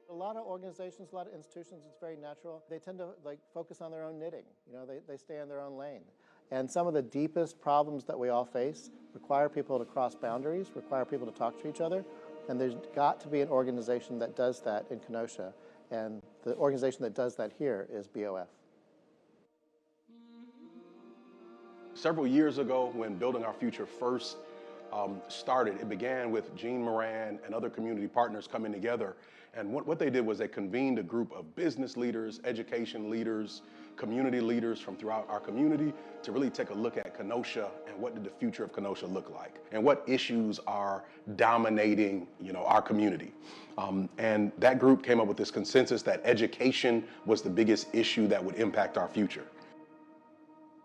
A lot of organizations, a lot of institutions, it's very natural. They tend to focus on their own knitting. They stay in their own lane. And some of the deepest problems that we all face require people to cross boundaries, require people to talk to each other. And there's got to be an organization that does that in Kenosha. And the organization that does that here is BOF. Several years ago, when building our future first, started. It began with Gene Moran and other community partners coming together. And what they did was they convened a group of business leaders, education leaders, community leaders from throughout our community to really take a look at Kenosha and what did the future of Kenosha look like and what issues are dominating, our community. And that group came up with this consensus that education was the biggest issue that would impact our future.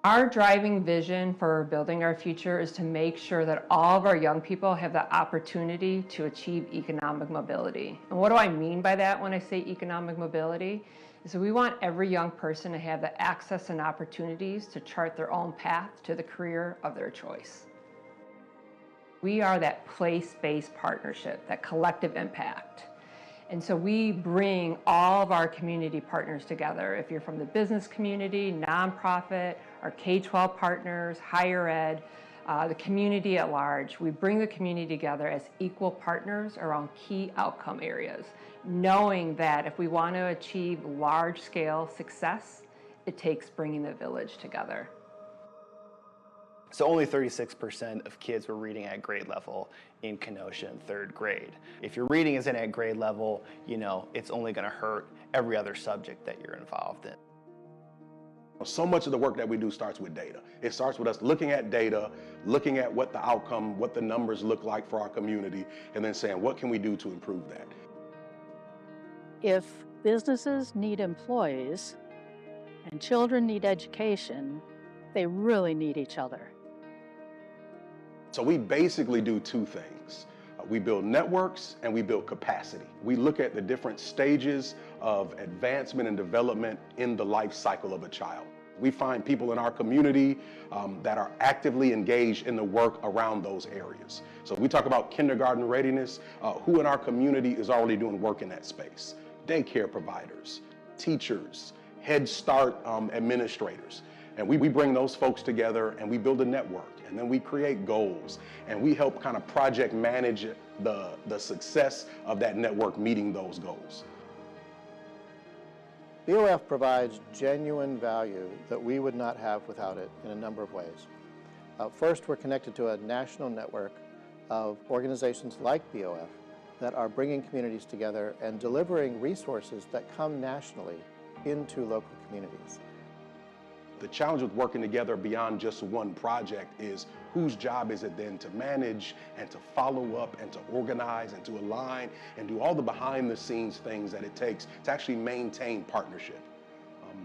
Our driving vision for building our future is to make sure that all of our young people have the opportunity to achieve economic mobility. And what do I mean by that when I say economic mobility? So we want every young person to have the access and opportunities to chart their own path to the career of their choice. We are that place-based partnership, that collective impact. And so we bring all of our community partners together. If you're from the business community, nonprofit, our K-12 partners, higher ed, the community at large, we bring the community together as equal partners around key outcome areas, knowing that if we want to achieve large-scale success, it takes bringing the village together. So only 36% of kids were reading at grade level in Kenosha in third grade. If your reading isn't at grade level, it's only going to hurt every other subject that you're involved in. So much of the work that we do starts with data. It starts with us looking at data, looking at what the outcome, what the numbers look like for our community, and then saying, what can we do to improve that? If businesses need employees and children need education, they really need each other. So we basically do two things. We build networks and we build capacity. We look at the different stages of advancement and development in the life cycle of a child. We find people in our community that are actively engaged in the work around those areas. So we talk about kindergarten readiness, who in our community is already doing work in that space? Daycare providers, teachers, Head Start administrators. And we bring those folks together and we build a network, and then we create goals, and we help kind of project manage the success of that network meeting those goals. BOF provides genuine value that we would not have without it in a number of ways. First, we're connected to a national network of organizations like BOF that are bringing communities together and delivering resources that come nationally into local communities. The challenge with working together beyond just one project is whose job is it then to manage and to follow up and to organize and to align and do all the behind the scenes things that it takes to actually maintain partnership.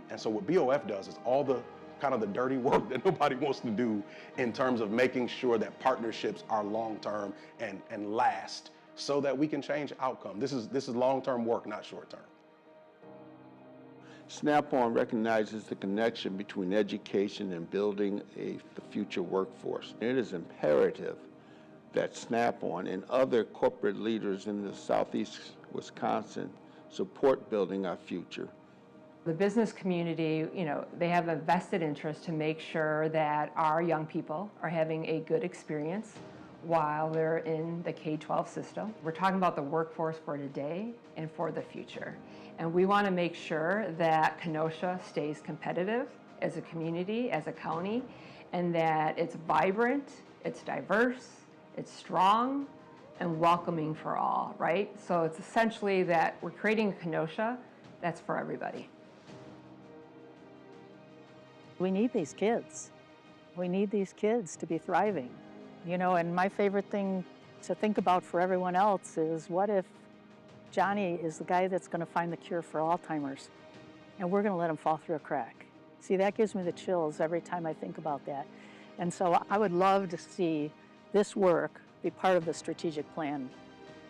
And so what BOF does is all the kind of the dirty work that nobody wants to do in terms of making sure that partnerships are long-term and last so that we can change outcome. This is long-term work, not short-term. Snap-on recognizes the connection between education and building the future workforce. It is imperative that Snap-on and other corporate leaders in the Southeast Wisconsin support building our future. The business community, they have a vested interest to make sure that our young people are having a good experience while they're in the K-12 system. We're talking about the workforce for today and for the future. And we want to make sure that Kenosha stays competitive as a community, as a county, and that it's vibrant, it's diverse, it's strong, and welcoming for all, right? So it's essentially that we're creating a Kenosha that's for everybody. We need these kids. We need these kids to be thriving. And my favorite thing to think about for everyone else is, what if Johnny is the guy that's going to find the cure for Alzheimer's, and we're going to let him fall through a crack? See, that gives me the chills every time I think about that. And so I would love to see this work be part of the strategic plan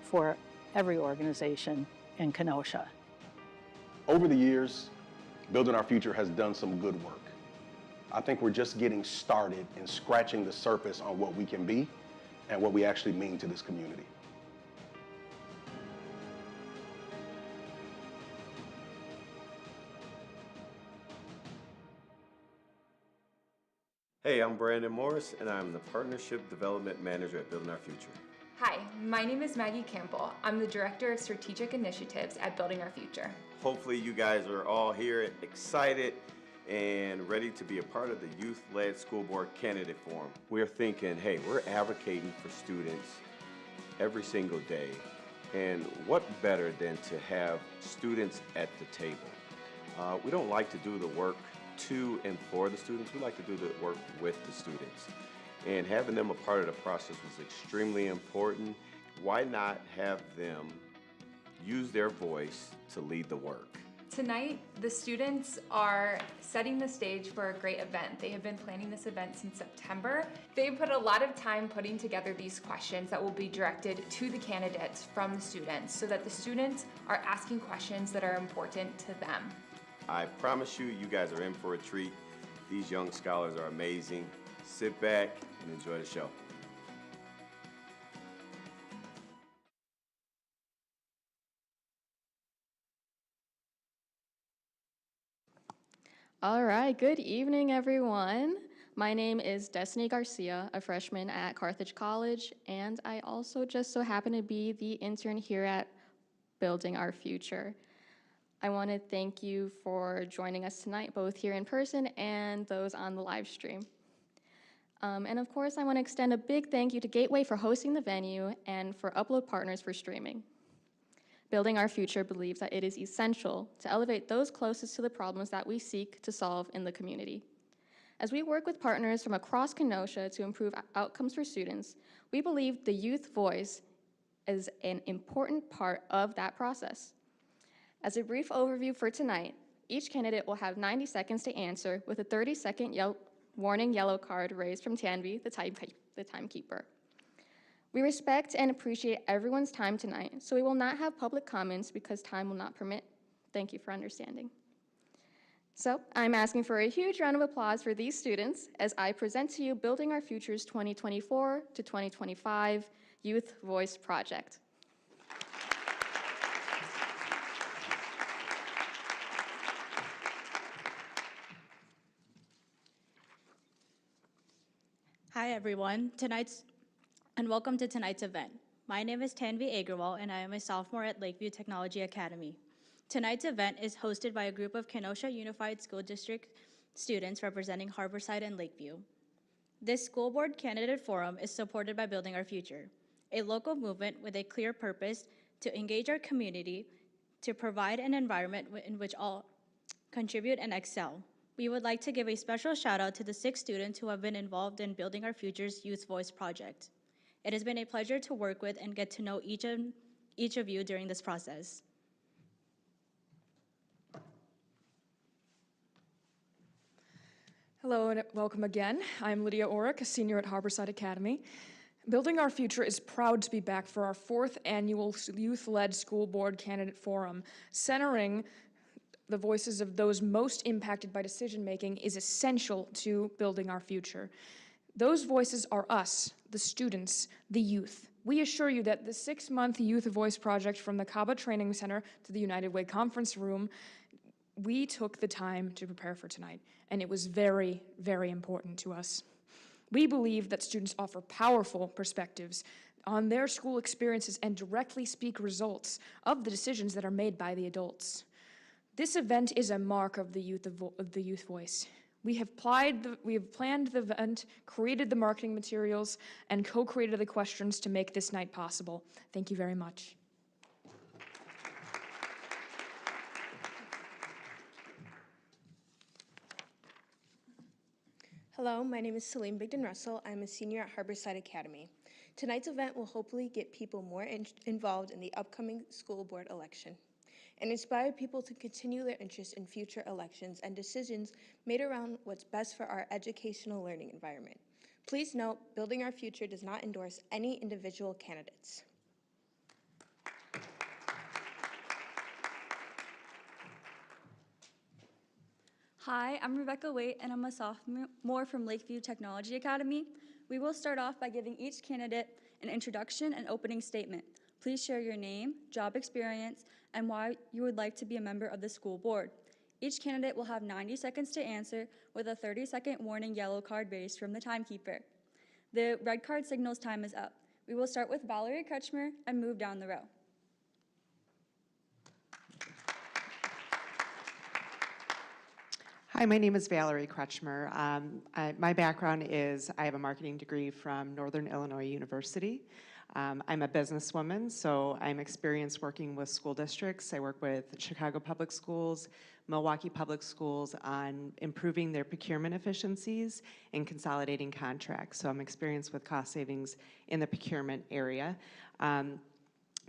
for every organization in Kenosha. Over the years, Building Our Future has done some good work. I think we're just getting started and scratching the surface on what we can be and what we actually mean to this community. Hey, I'm Brandon Morris, and I'm the Partnership Development Manager at Building Our Future. Hi, my name is Maggie Campbell. I'm the Director of Strategic Initiatives at Building Our Future. Hopefully you guys are all here excited and ready to be a part of the Youth-Led School Board Candidate Forum. We're thinking, hey, we're advocating for students every single day, and what better than to have students at the table? We don't like to do the work to and for the students, we like to do the work with the students. And having them a part of the process was extremely important. Why not have them use their voice to lead the work? Tonight, the students are setting the stage for a great event. They have been planning this event since September. They put a lot of time putting together these questions that will be directed to the candidates from the students so that the students are asking questions that are important to them. I promise you, you guys are in for a treat. These young scholars are amazing. Sit back and enjoy the show. All right, good evening, everyone. My name is Destiny Garcia, a freshman at Carthage College, and I also just so happen to be the intern here at Building Our Future. I want to thank you for joining us tonight, both here in person and those on the live stream. And of course, I want to extend a big thank you to Gateway for hosting the venue and for Upload Partners for streaming. Building Our Future believes that it is essential to elevate those closest to the problems that we seek to solve in the community. As we work with partners from across Kenosha to improve outcomes for students, we believe the youth voice is an important part of that process. As a brief overview for tonight, each candidate will have 90 seconds to answer with a 30-second warning yellow card raised from Tanvi, the timekeeper. We respect and appreciate everyone's time tonight, so we will not have public comments because time will not permit. Thank you for understanding. So I'm asking for a huge round of applause for these students as I present to you Building Our Future's 2024 to 2025 Youth Voice Project. Hi everyone, and welcome to tonight's event. My name is Tanvi Agrawal and I am a sophomore at Lakeview Technology Academy. Tonight's event is hosted by a group of Kenosha Unified School District students representing Harborside and Lakeview. This school board candidate forum is supported by Building Our Future, a local movement with a clear purpose to engage our community to provide an environment in which all contribute and excel. We would like to give a special shout out to the 6 students who have been involved in Building Our Future's Youth Voice Project. It has been a pleasure to work with and get to know each of you during this process. Hello and welcome again. I'm Lydia Orrick, a senior at Harborside Academy. Building Our Future is proud to be back for our 4th annual Youth-Led School Board Candidate Forum. Centering the voices of those most impacted by decision-making is essential to building our future. Those voices are us, the students, the youth. We assure you that the 6-month Youth Voice Project from the CABA Training Center to the United Way Conference Room, we took the time to prepare for tonight, and it was very, very important to us. We believe that students offer powerful perspectives on their school experiences and directly speak results of the decisions that are made by the adults. This event is a mark of the youth voice. We have planned the event, created the marketing materials, and co-created the questions to make this night possible. Thank you very much. Hello, my name is Salim Bigden Russell. I'm a senior at Harborside Academy. Tonight's event will hopefully get people more involved in the upcoming school board election and inspire people to continue their interest in future elections and decisions made around what's best for our educational learning environment. Please note, Building Our Future does not endorse any individual candidates. Hi, I'm Rebecca Waite, and I'm a sophomore from Lakeview Technology Academy. We will start off by giving each candidate an introduction and opening statement. Please share your name, job experience, and why you would like to be a member of the school board. Each candidate will have 90 seconds to answer with a 30-second warning yellow card raised from the timekeeper. The red card signals time is up. We will start with Valerie Kretschmer and move down the row. Hi, my name is Valerie Kretschmer. My background is I have a marketing degree from Northern Illinois University. I'm a businesswoman, so I'm experienced working with school districts. I work with Chicago Public Schools, Milwaukee Public Schools on improving their procurement efficiencies and consolidating contracts. So I'm experienced with cost savings in the procurement area.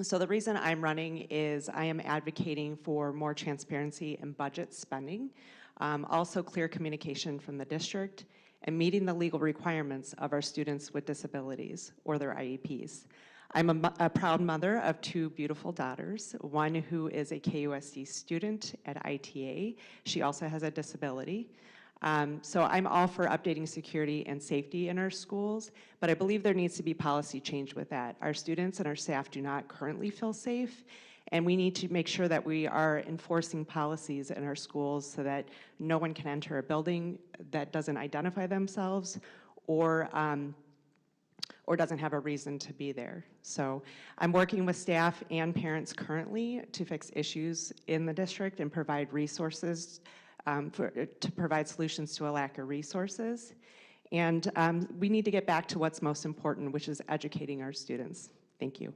So the reason I'm running is I am advocating for more transparency in budget spending, also clear communication from the district, and meeting the legal requirements of our students with disabilities or their IEPs. I'm a proud mother of 2 beautiful daughters, one who is a KUSD student at ITA. She also has a disability. So I'm all for updating security and safety in our schools, but I believe there needs to be policy change with that. Our students and our staff do not currently feel safe, and we need to make sure that we are enforcing policies in our schools so that no one can enter a building that doesn't identify themselves or doesn't have a reason to be there. So I'm working with staff and parents currently to fix issues in the district and provide resources to provide solutions to a lack of resources. And we need to get back to what's most important, which is educating our students. Thank you.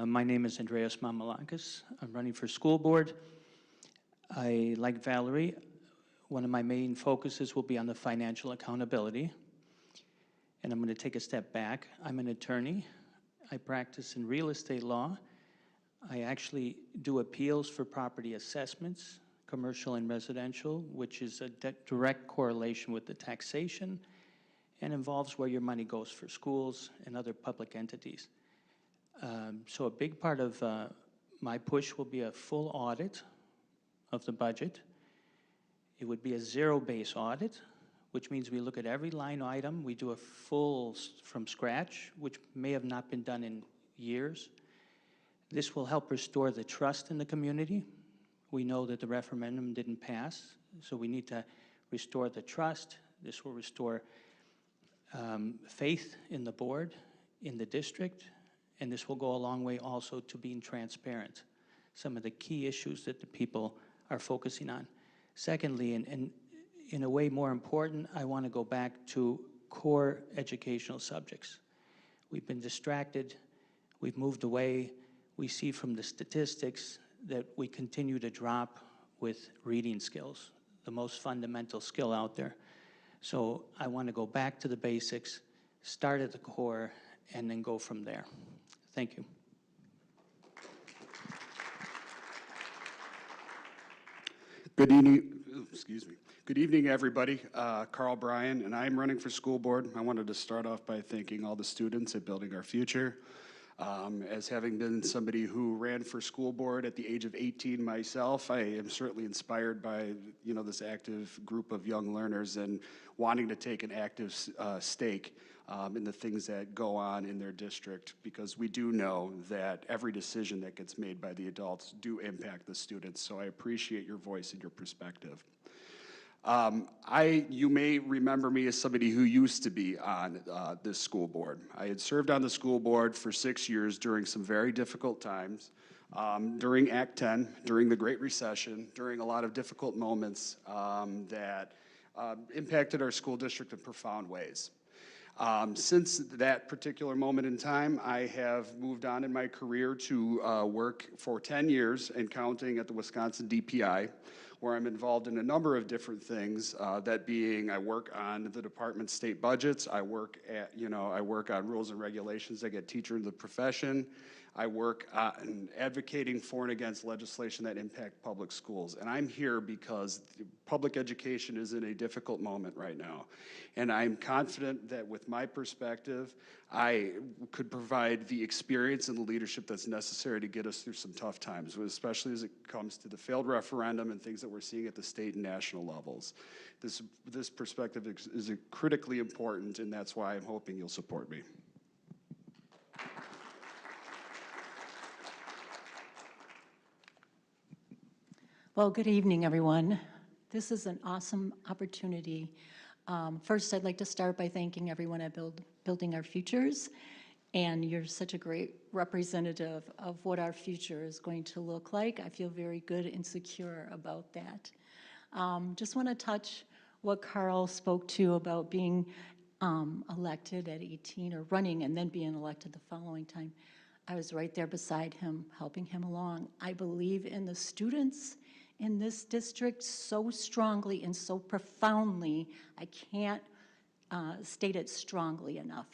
My name is Andreas Mamalakas. I'm running for school board. Like Valerie, one of my main focuses will be on the financial accountability. And I'm going to take a step back. I'm an attorney. I practice in real estate law. I actually do appeals for property assessments, commercial and residential, which is a direct correlation with the taxation and involves where your money goes for schools and other public entities. So a big part of my push will be a full audit of the budget. It would be a zero-base audit, which means we look at every line item. We do a full from scratch, which may have not been done in years. This will help restore the trust in the community. We know that the referendum didn't pass, so we need to restore the trust. This will restore faith in the board, in the district, and this will go a long way also to being transparent. Some of the key issues that the people are focusing on. Secondly, and in a way more important, I want to go back to core educational subjects. We've been distracted, we've moved away. We see from the statistics that we continue to drop with reading skills, the most fundamental skill out there. So I want to go back to the basics, start at the core, and then go from there. Thank you. Good evening, excuse me. Good evening, everybody. Carl Bryan, and I'm running for school board. I wanted to start off by thanking all the students at Building Our Future. As having been somebody who ran for school board at the age of 18 myself, I am certainly inspired by this active group of young learners and wanting to take an active stake in the things that go on in their district, because we do know that every decision that gets made by the adults do impact the students. So I appreciate your voice and your perspective. You may remember me as somebody who used to be on this school board. I had served on the school board for 6 years during some very difficult times, during Act 10, during the Great Recession, during a lot of difficult moments that impacted our school district in profound ways. Since that particular moment in time, I have moved on in my career to work for 10 years and counting at the Wisconsin DPI, where I'm involved in a number of different things, that being I work on the department's state budgets, I work on rules and regulations that get teacher in the profession, I work on advocating for and against legislation that impact public schools. And I'm here because public education is in a difficult moment right now. And I'm confident that with my perspective, I could provide the experience and the leadership that's necessary to get us through some tough times, especially as it comes to the failed referendum and things that we're seeing at the state and national levels. This perspective is critically important, and that's why I'm hoping you'll support me. Well, good evening, everyone. This is an awesome opportunity. First, I'd like to start by thanking everyone at Building Our Futures And you're such a great representative of what our future is going to look like. I feel very good and secure about that. Just want to touch what Carl spoke to about being elected at 18 or running and then being elected the following time. I was right there beside him, helping him along. I believe in the students in this district so strongly and so profoundly. I can't state it strongly enough.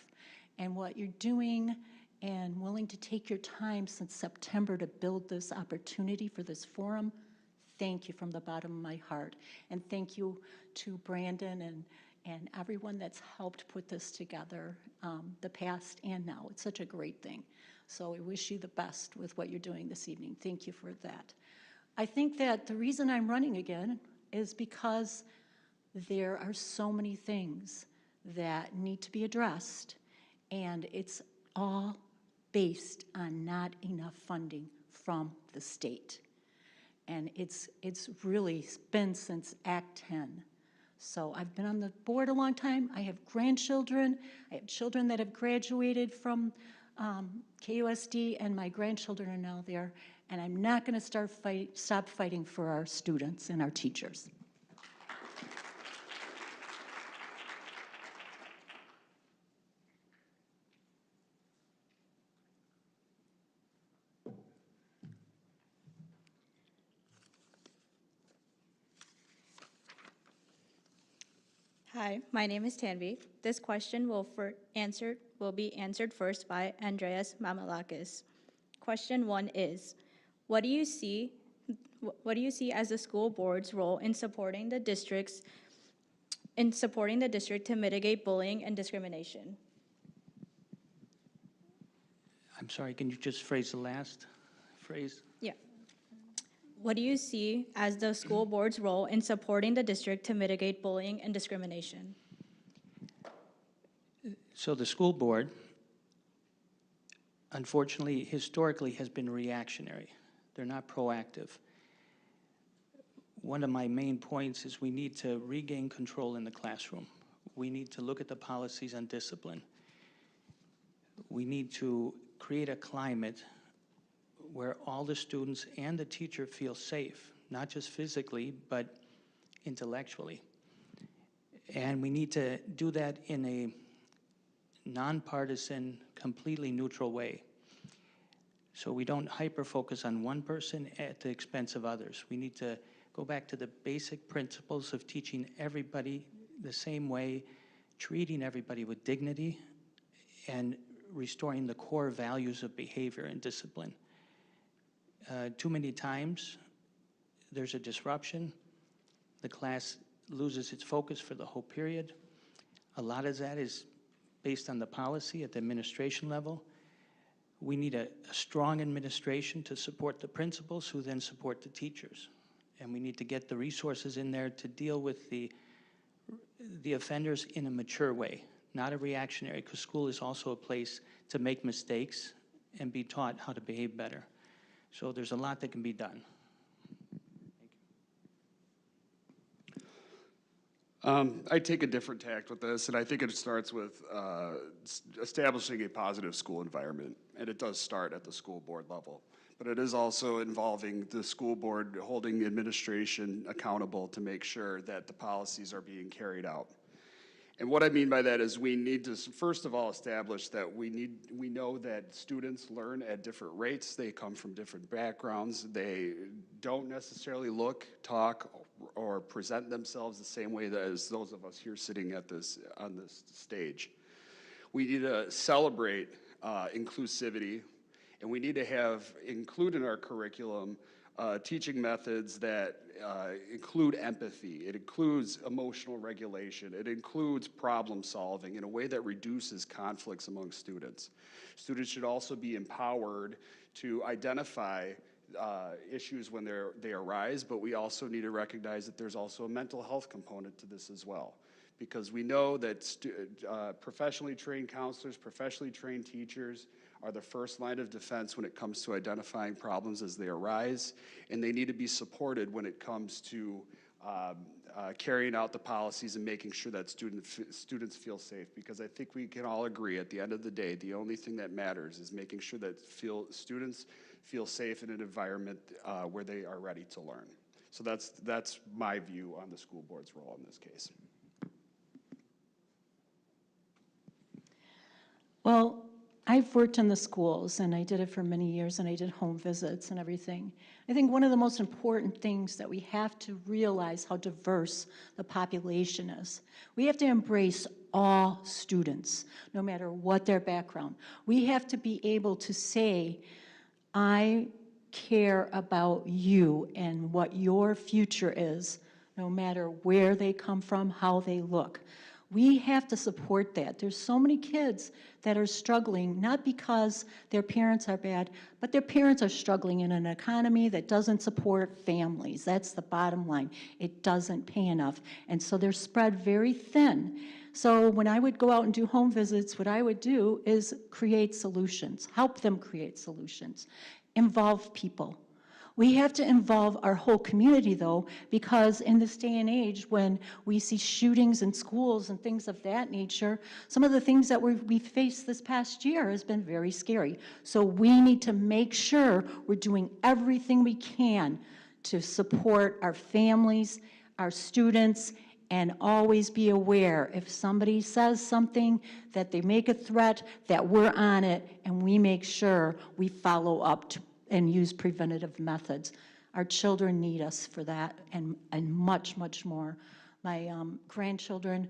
And what you're doing and willing to take your time since September to build this opportunity for this forum, thank you from the bottom of my heart. And thank you to Brandon and everyone that's helped put this together, the past and now. It's such a great thing. So I wish you the best with what you're doing this evening. Thank you for that. I think that the reason I'm running again is because there are so many things that need to be addressed, and it's all based on not enough funding from the state. And it's really been since Act 10. So I've been on the board a long time. I have grandchildren. I have children that have graduated from KUSD, and my grandchildren are now there. And I'm not going to stop fighting for our students and our teachers. Hi, my name is Tanvi. This question will be answered first by Andreas Mamalakis. Question 1 is, what do you see as the school board's role in supporting the district to mitigate bullying and discrimination? I'm sorry, can you just phrase the last phrase? Yeah. What do you see as the school board's role in supporting the district to mitigate bullying and discrimination? So the school board, unfortunately, historically has been reactionary. They're not proactive. One of my main points is we need to regain control in the classroom. We need to look at the policies on discipline. We need to create a climate where all the students and the teacher feel safe, not just physically, but intellectually. And we need to do that in a nonpartisan, completely neutral way. So we don't hyper-focus on one person at the expense of others. We need to go back to the basic principles of teaching everybody the same way, treating everybody with dignity, and restoring the core values of behavior and discipline. Too many times, there's a disruption. The class loses its focus for the whole period. A lot of that is based on the policy at the administration level. We need a strong administration to support the principals who then support the teachers. And we need to get the resources in there to deal with the offenders in a mature way, not a reactionary, because school is also a place to make mistakes and be taught how to behave better. So there's a lot that can be done. I take a different tact with this, and I think it starts with establishing a positive school environment, and it does start at the school board level. But it is also involving the school board holding the administration accountable to make sure that the policies are being carried out. And what I mean by that is we need to, first of all, establish that we know that students learn at different rates. They come from different backgrounds. They don't necessarily look, talk, or present themselves the same way as those of us here sitting on this stage. We need to celebrate inclusivity, and we need to include in our curriculum teaching methods that include empathy. It includes emotional regulation. It includes problem solving in a way that reduces conflicts among students. Students should also be empowered to identify issues when they arise, but we also need to recognize that there's also a mental health component to this as well. Because we know that professionally trained counselors, professionally trained teachers are the first line of defense when it comes to identifying problems as they arise, and they need to be supported when it comes to carrying out the policies and making sure that students feel safe, because I think we can all agree at the end of the day, the only thing that matters is making sure that students feel safe in an environment where they are ready to learn. So that's my view on the school board's role in this case. Well, I've worked in the schools, and I did it for many years, and I did home visits and everything. I think one of the most important things that we have to realize how diverse the population is. We have to embrace all students, no matter what their background. We have to be able to say, I care about you and what your future is, no matter where they come from, how they look. We have to support that. There's so many kids that are struggling, not because their parents are bad, but their parents are struggling in an economy that doesn't support families. That's the bottom line. It doesn't pay enough. And so they're spread very thin. So when I would go out and do home visits, what I would do is create solutions, help them create solutions, involve people. We have to involve our whole community, though, because in this day and age, when we see shootings in schools and things of that nature, some of the things that we've faced this past year has been very scary. So we need to make sure we're doing everything we can to support our families, our students, and always be aware if somebody says something, that they make a threat, that we're on it, and we make sure we follow up and use preventative methods. Our children need us for that, and much, much more. My grandchildren,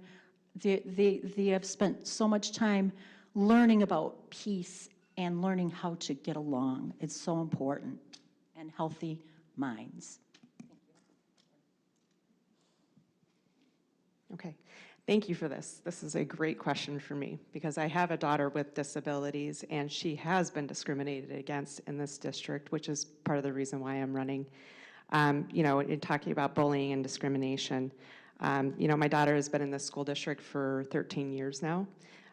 they have spent so much time learning about peace and learning how to get along. It's so important, and healthy minds. Okay, thank you for this. This is a great question for me because I have a daughter with disabilities and she has been discriminated against in this district, which is part of the reason why I'm running. You know, in talking about bullying and discrimination, you know, my daughter has been in this school district for 13 years now.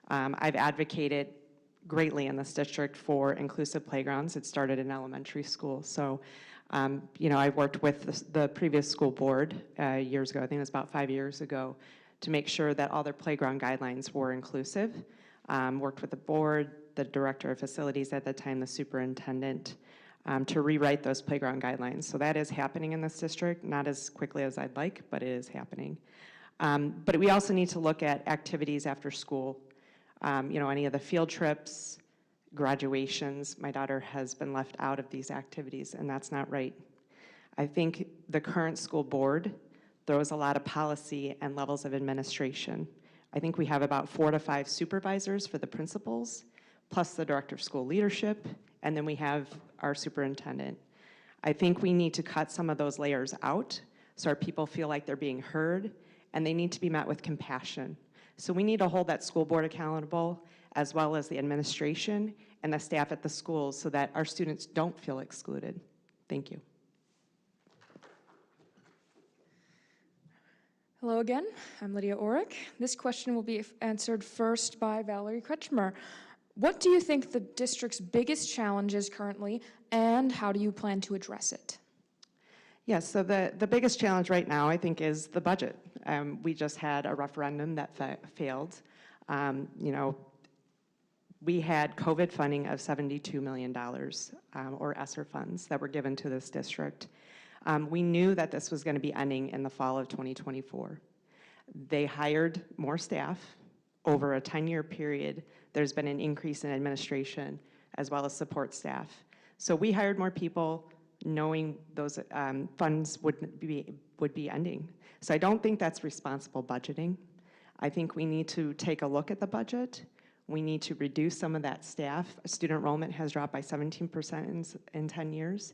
I've advocated greatly in this district for inclusive playgrounds. It started in elementary school. So, you know, I worked with the previous school board years ago, I think it was about 5 years ago, to make sure that all their playground guidelines were inclusive. Worked with the board, the director of facilities at the time, the superintendent, to rewrite those playground guidelines. So that is happening in this district, not as quickly as I'd like, but it is happening. But we also need to look at activities after school. You know, any of the field trips, graduations. My daughter has been left out of these activities, and that's not right. I think the current school board throws a lot of policy and levels of administration. I think we have about 4 to 5 supervisors for the principals, plus the director of school leadership, and then we have our superintendent. I think we need to cut some of those layers out so our people feel like they're being heard, and they need to be met with compassion. So we need to hold that school board accountable, as well as the administration and the staff at the schools, so that our students don't feel excluded. Thank you. Hello again, I'm Lydia Orrick. This question will be answered first by Valerie Kretschmer. What do you think the district's biggest challenge is currently, and how do you plan to address it? Yes, so the biggest challenge right now, I think, is the budget. We just had a referendum that failed. You know, we had COVID funding of $72 million, or ESSER funds, that were given to this district. We knew that this was going to be ending in the fall of 2024. They hired more staff. Over a 10-year period, there's been an increase in administration as well as support staff. So we hired more people knowing those funds would be ending. So I don't think that's responsible budgeting. I think we need to take a look at the budget. We need to reduce some of that staff. Student enrollment has dropped by 17% in 10 years.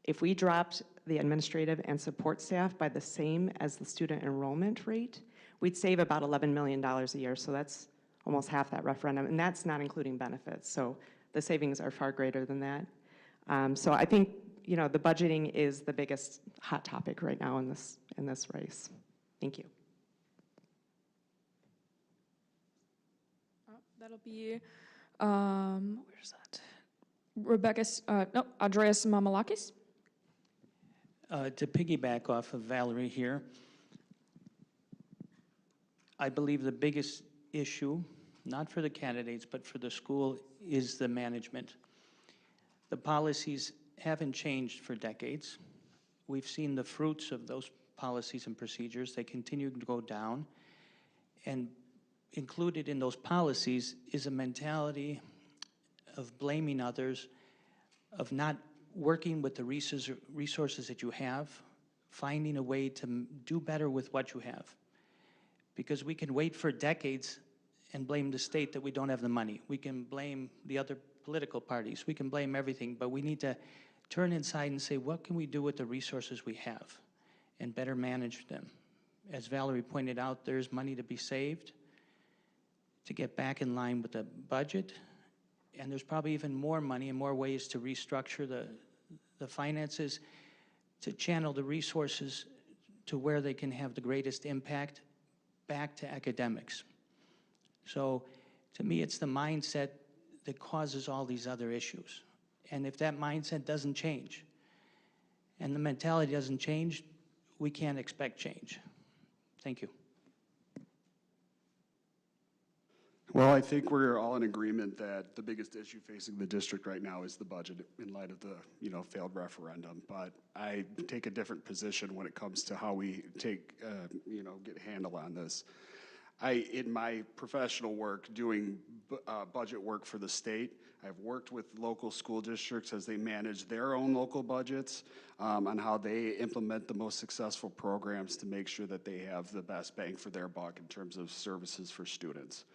If we dropped the administrative and support staff by the same as the student enrollment rate, we'd save about $11 million a year. So that's almost half that referendum, and that's not including benefits. So the savings are far greater than that. So I think, you know, the budgeting is the biggest hot topic right now in this race. Thank you. That'll be, where's that? Andreas Mamalakis. To piggyback off of Valerie here, I believe the biggest issue, not for the candidates, but for the school, is the management. The policies haven't changed for decades. We've seen the fruits of those policies and procedures. They continue to go down. And included in those policies is a mentality of blaming others, of not working with the resources that you have, finding a way to do better with what you have. Because we can wait for decades and blame the state that we don't have the money. We can blame the other political parties. We can blame everything, but we need to turn inside and say, what can we do with the resources we have and better manage them? As Valerie pointed out, there's money to be saved to get back in line with the budget, and there's probably even more money and more ways to restructure the finances to channel the resources to where they can have the greatest impact back to academics. So to me, it's the mindset that causes all these other issues. And if that mindset doesn't change and the mentality doesn't change, we can't expect change. Thank you. Well, I think we're all in agreement that the biggest issue facing the district right now is the budget in light of the, failed referendum. But I take a different position when it comes to how we take, get a handle on this. In my professional work doing budget work for the state, I've worked with local school districts as they manage their own local budgets on how they implement the most successful programs to make sure that they have the best bang for their buck in terms of services for students.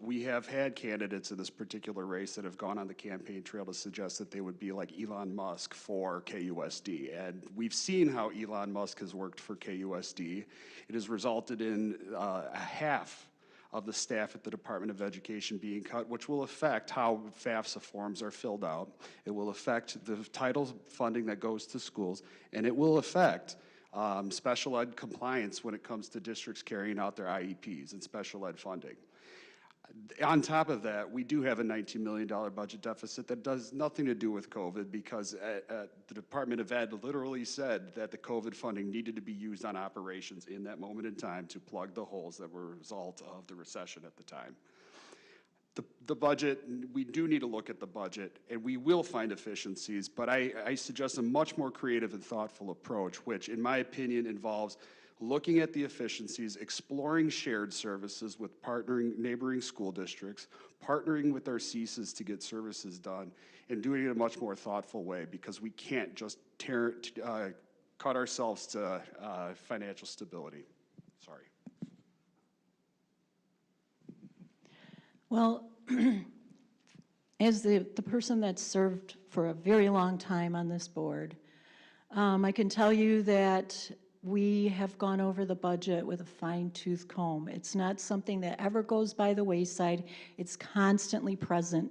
We have had candidates in this particular race that have gone on the campaign trail to suggest that they would be like Elon Musk for KUSD. And we've seen how Elon Musk has worked for KUSD. It has resulted in a half of the staff at the Department of Education being cut, which will affect how FAFSA forms are filled out. It will affect the title funding that goes to schools, and it will affect special ed compliance when it comes to districts carrying out their IEPs and special ed funding. On top of that, we do have a $19 million budget deficit that does nothing to do with COVID, because the Department of Ed literally said that the COVID funding needed to be used on operations in that moment in time to plug the holes that were a result of the recession at the time. The budget, we do need to look at the budget, and we will find efficiencies, but I suggest a much more creative and thoughtful approach, which in my opinion involves looking at the efficiencies, exploring shared services with neighboring school districts, partnering with our CESAs to get services done, and doing it in a much more thoughtful way, because we can't just cut ourselves to financial stability. Sorry. Well, as the person that's served for a very long time on this board, I can tell you that we have gone over the budget with a fine-tooth comb. It's not something that ever goes by the wayside. It's constantly present.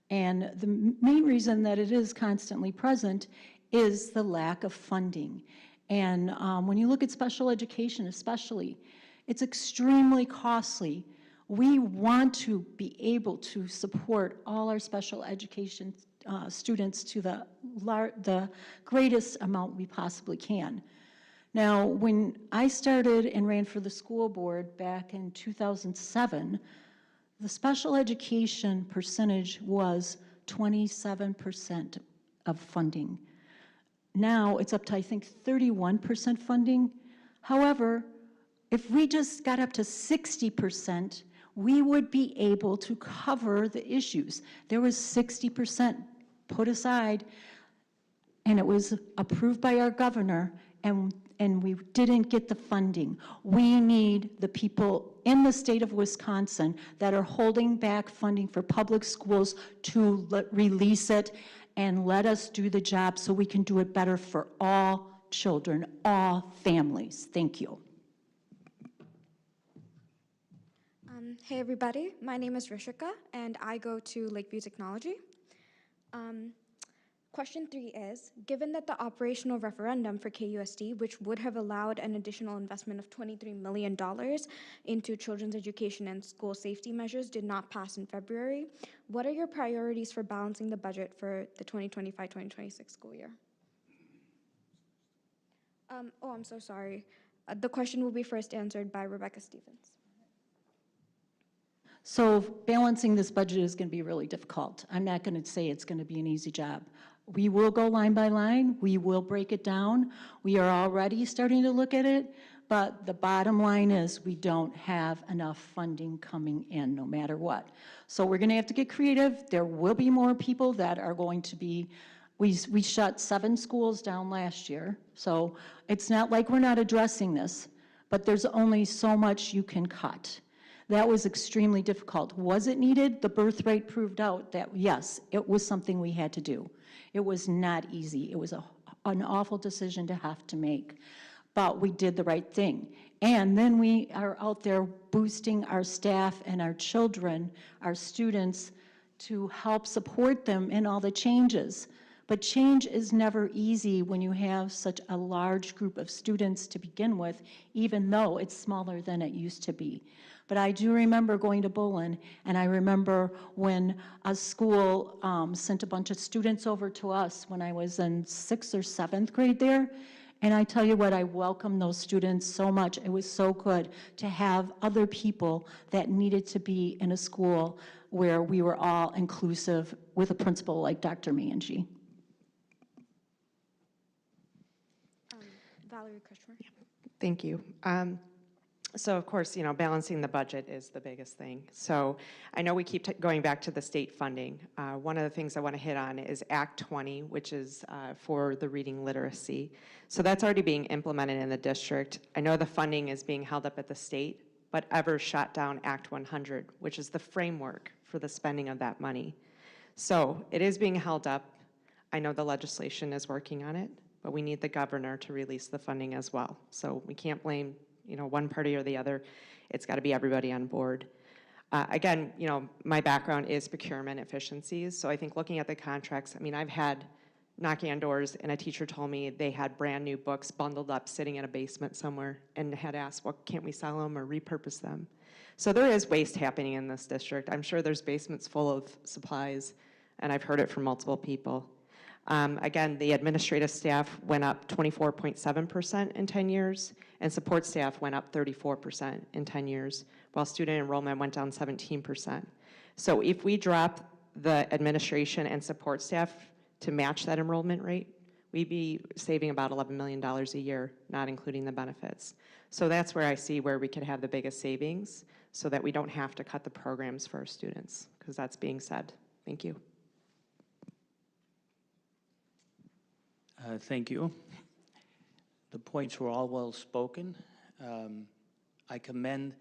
And the main reason that it is constantly present is the lack of funding. And when you look at special education especially, it's extremely costly. We want to be able to support all our special education students to the greatest amount we possibly can. Now, when I started and ran for the school board back in 2007, the special education percentage was 27% of funding. Now it's up to, I think, 31% funding. However, if we just got up to 60%, we would be able to cover the issues. There was 60% put aside, and it was approved by our governor, and we didn't get the funding. We need the people in the state of Wisconsin that are holding back funding for public schools to release it and let us do the job so we can do it better for all children, all families. Thank you. Hey everybody, my name is Rishika and I go to Lakeview Technology. Question 3 is, given that the operational referendum for KUSD, which would have allowed an additional investment of $23 million into children's education and school safety measures, did not pass in February, what are your priorities for balancing the budget for the 2025-2026 school year? I'm so sorry. The question will be first answered by Rebecca Stevens. So balancing this budget is going to be really difficult. I'm not going to say it's going to be an easy job. We will go line by line. We will break it down. We are already starting to look at it, but the bottom line is we don't have enough funding coming in no matter what. So we're going to have to get creative. There will be more people that are going to be, we shut 7 schools down last year. So it's not like we're not addressing this, but there's only so much you can cut. That was extremely difficult. Was it needed? The birth rate proved out that, yes, it was something we had to do. It was not easy. It was an awful decision to have to make, but we did the right thing. And then we are out there boosting our staff and our children, our students, to help support them in all the changes. But change is never easy when you have such a large group of students to begin with, even though it's smaller than it used to be. But I do remember going to Bullen, and I remember when a school sent a bunch of students over to us when I was in 6th or 7th grade there. And I tell you what, I welcomed those students so much. It was so good to have other people that needed to be in a school where we were all inclusive with a principal like Dr. Manji. Valerie Kretschmer. Thank you. So of course, balancing the budget is the biggest thing. So I know we keep going back to the state funding. One of the things I want to hit on is Act 20, which is for the reading literacy. So that's already being implemented in the district. I know the funding is being held up at the state, but Evers shot down Act 100, which is the framework for the spending of that money. So it is being held up. I know the legislation is working on it, but we need the governor to release the funding as well. So we can't blame one party or the other. It's got to be everybody on board. Again, my background is procurement efficiencies, so I think looking at the contracts, I've had knocking on doors, and a teacher told me they had brand new books bundled up sitting in a basement somewhere, and had asked, well, can't we sell them or repurpose them? So there is waste happening in this district. I'm sure there's basements full of supplies, and I've heard it from multiple people. Again, the administrative staff went up 24.7% in 10 years, and support staff went up 34% in 10 years, while student enrollment went down 17%. So if we drop the administration and support staff to match that enrollment rate, we'd be saving about $11 million a year, not including the benefits. So that's where I see where we could have the biggest savings, so that we don't have to cut the programs for our students, because that's being said. Thank you. Thank you. The points were all well spoken. I commend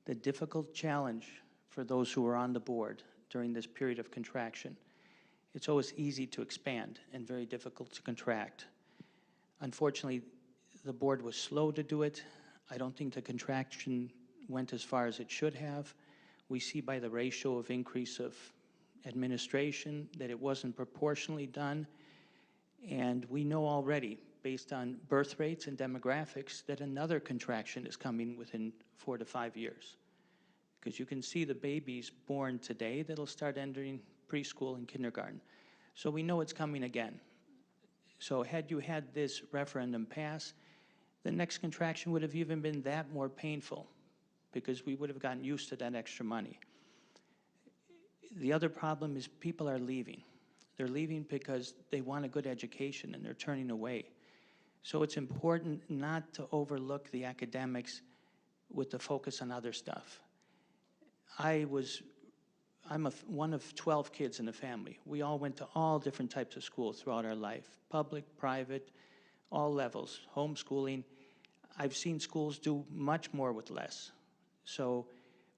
the difficult challenge for those who are on the board during this period of contraction. It's always easy to expand and very difficult to contract. Unfortunately, the board was slow to do it. I don't think the contraction went as far as it should have. We see by the ratio of increase of administration that it wasn't proportionally done. And we know already, based on birth rates and demographics, that another contraction is coming within 4 to 5 years. Because you can see the babies born today that'll start entering preschool and kindergarten. So we know it's coming again. So had you had this referendum pass, the next contraction would have even been that more painful, because we would have gotten used to that extra money. The other problem is people are leaving. They're leaving because they want a good education and they're turning away. So it's important not to overlook the academics with the focus on other stuff. I'm one of 12 kids in the family. We all went to all different types of schools throughout our life, public, private, all levels, homeschooling. I've seen schools do much more with less. So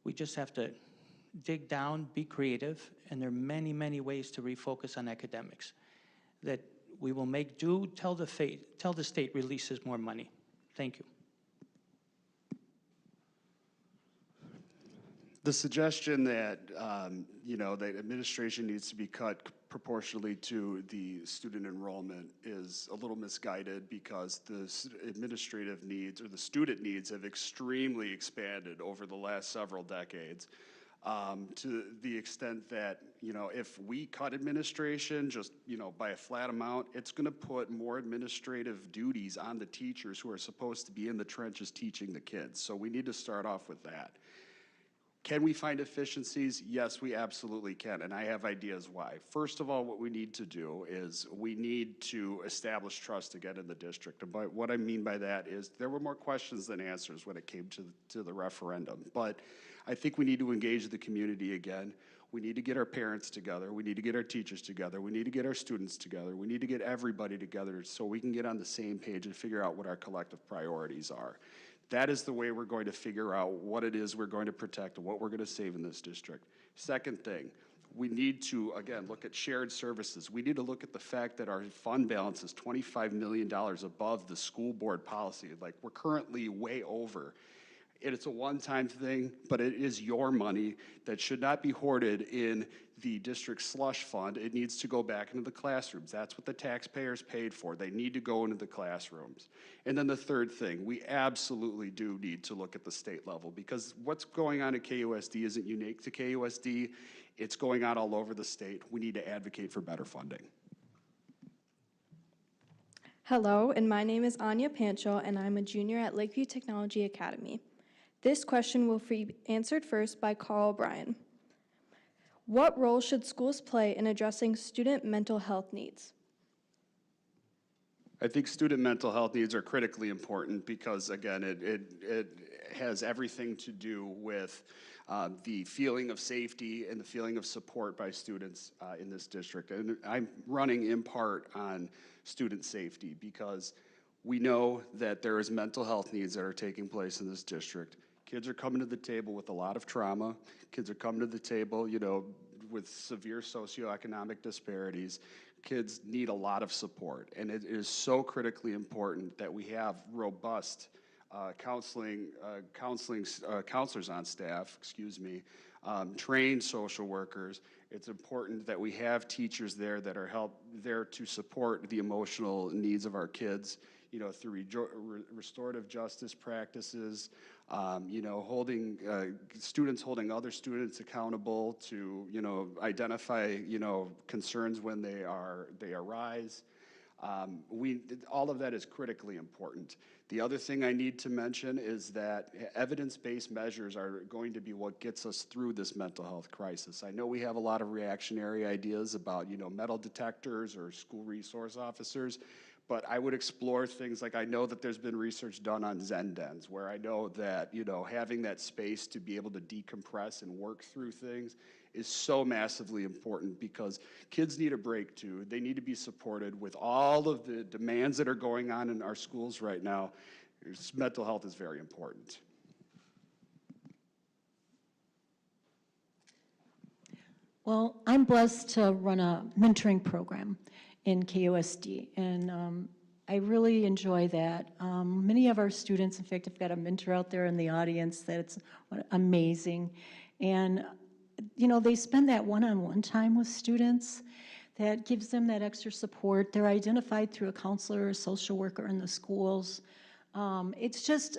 we just have to dig down, be creative, and there are many, many ways to refocus on academics that we will make do till the state releases more money. Thank you. The suggestion that, that administration needs to be cut proportionally to the student enrollment is a little misguided, because the administrative needs or the student needs have extremely expanded over the last several decades. to the extent that, if we cut administration just, by a flat amount, it's going to put more administrative duties on the teachers who are supposed to be in the trenches teaching the kids. So we need to start off with that. Can we find efficiencies? Yes, we absolutely can, and I have ideas why. First of all, what we need to do is we need to establish trust again in the district. And what I mean by that is there were more questions than answers when it came to the referendum. But I think we need to engage the community again. We need to get our parents together. We need to get our teachers together. We need to get our students together. We need to get everybody together so we can get on the same page and figure out what our collective priorities are. That is the way we're going to figure out what it is we're going to protect and what we're going to save in this district. Second thing, we need to, again, look at shared services. We need to look at the fact that our fund balance is $25 million above the school board policy. Like, we're currently way over. It's a one-time thing, but it is your money that should not be hoarded in the district slush fund. It needs to go back into the classrooms. That's what the taxpayers paid for. They need to go into the classrooms. And then the third thing, we absolutely do need to look at the state level, because what's going on at KUSD isn't unique to KUSD. It's going on all over the state. We need to advocate for better funding. Hello, and my name is Anya Pancho, and I'm a junior at Lakeview Technology Academy. This question will be answered first by Carl O'Brien. What role should schools play in addressing student mental health needs? I think student mental health needs are critically important because, again, it has everything to do with the feeling of safety and the feeling of support by students in this district. And I'm running in part on student safety because we know that there is mental health needs that are taking place in this district. Kids are coming to the table with a lot of trauma. Kids are coming to the table, with severe socioeconomic disparities. Kids need a lot of support, and it is so critically important that we have robust counselors on staff, trained social workers. It's important that we have teachers there that are there to support the emotional needs of our kids, through restorative justice practices, holding students holding other students accountable to, identify, concerns when they arise. All of that is critically important. The other thing I need to mention is that evidence-based measures are going to be what gets us through this mental health crisis. I know we have a lot of reactionary ideas about, metal detectors or school resource officers, but I would explore things like, I know that there's been research done on Zen dens, where I know that, having that space to be able to decompress and work through things is so massively important because kids need a break too. They need to be supported with all of the demands that are going on in our schools right now. Mental health is very important. Well, I'm blessed to run a mentoring program in KUSD, and I really enjoy that. Many of our students, in fact, I've got a mentor out there in the audience that's amazing, and they spend that one-on-one time with students that gives them that extra support. They're identified through a counselor or a social worker in the schools. It's just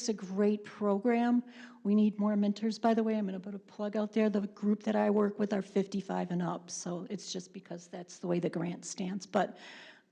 a great program. We need more mentors, by the way. I'm going to put a plug out there. The group that I work with are 55 and up, so it's just because that's the way the grant stands. But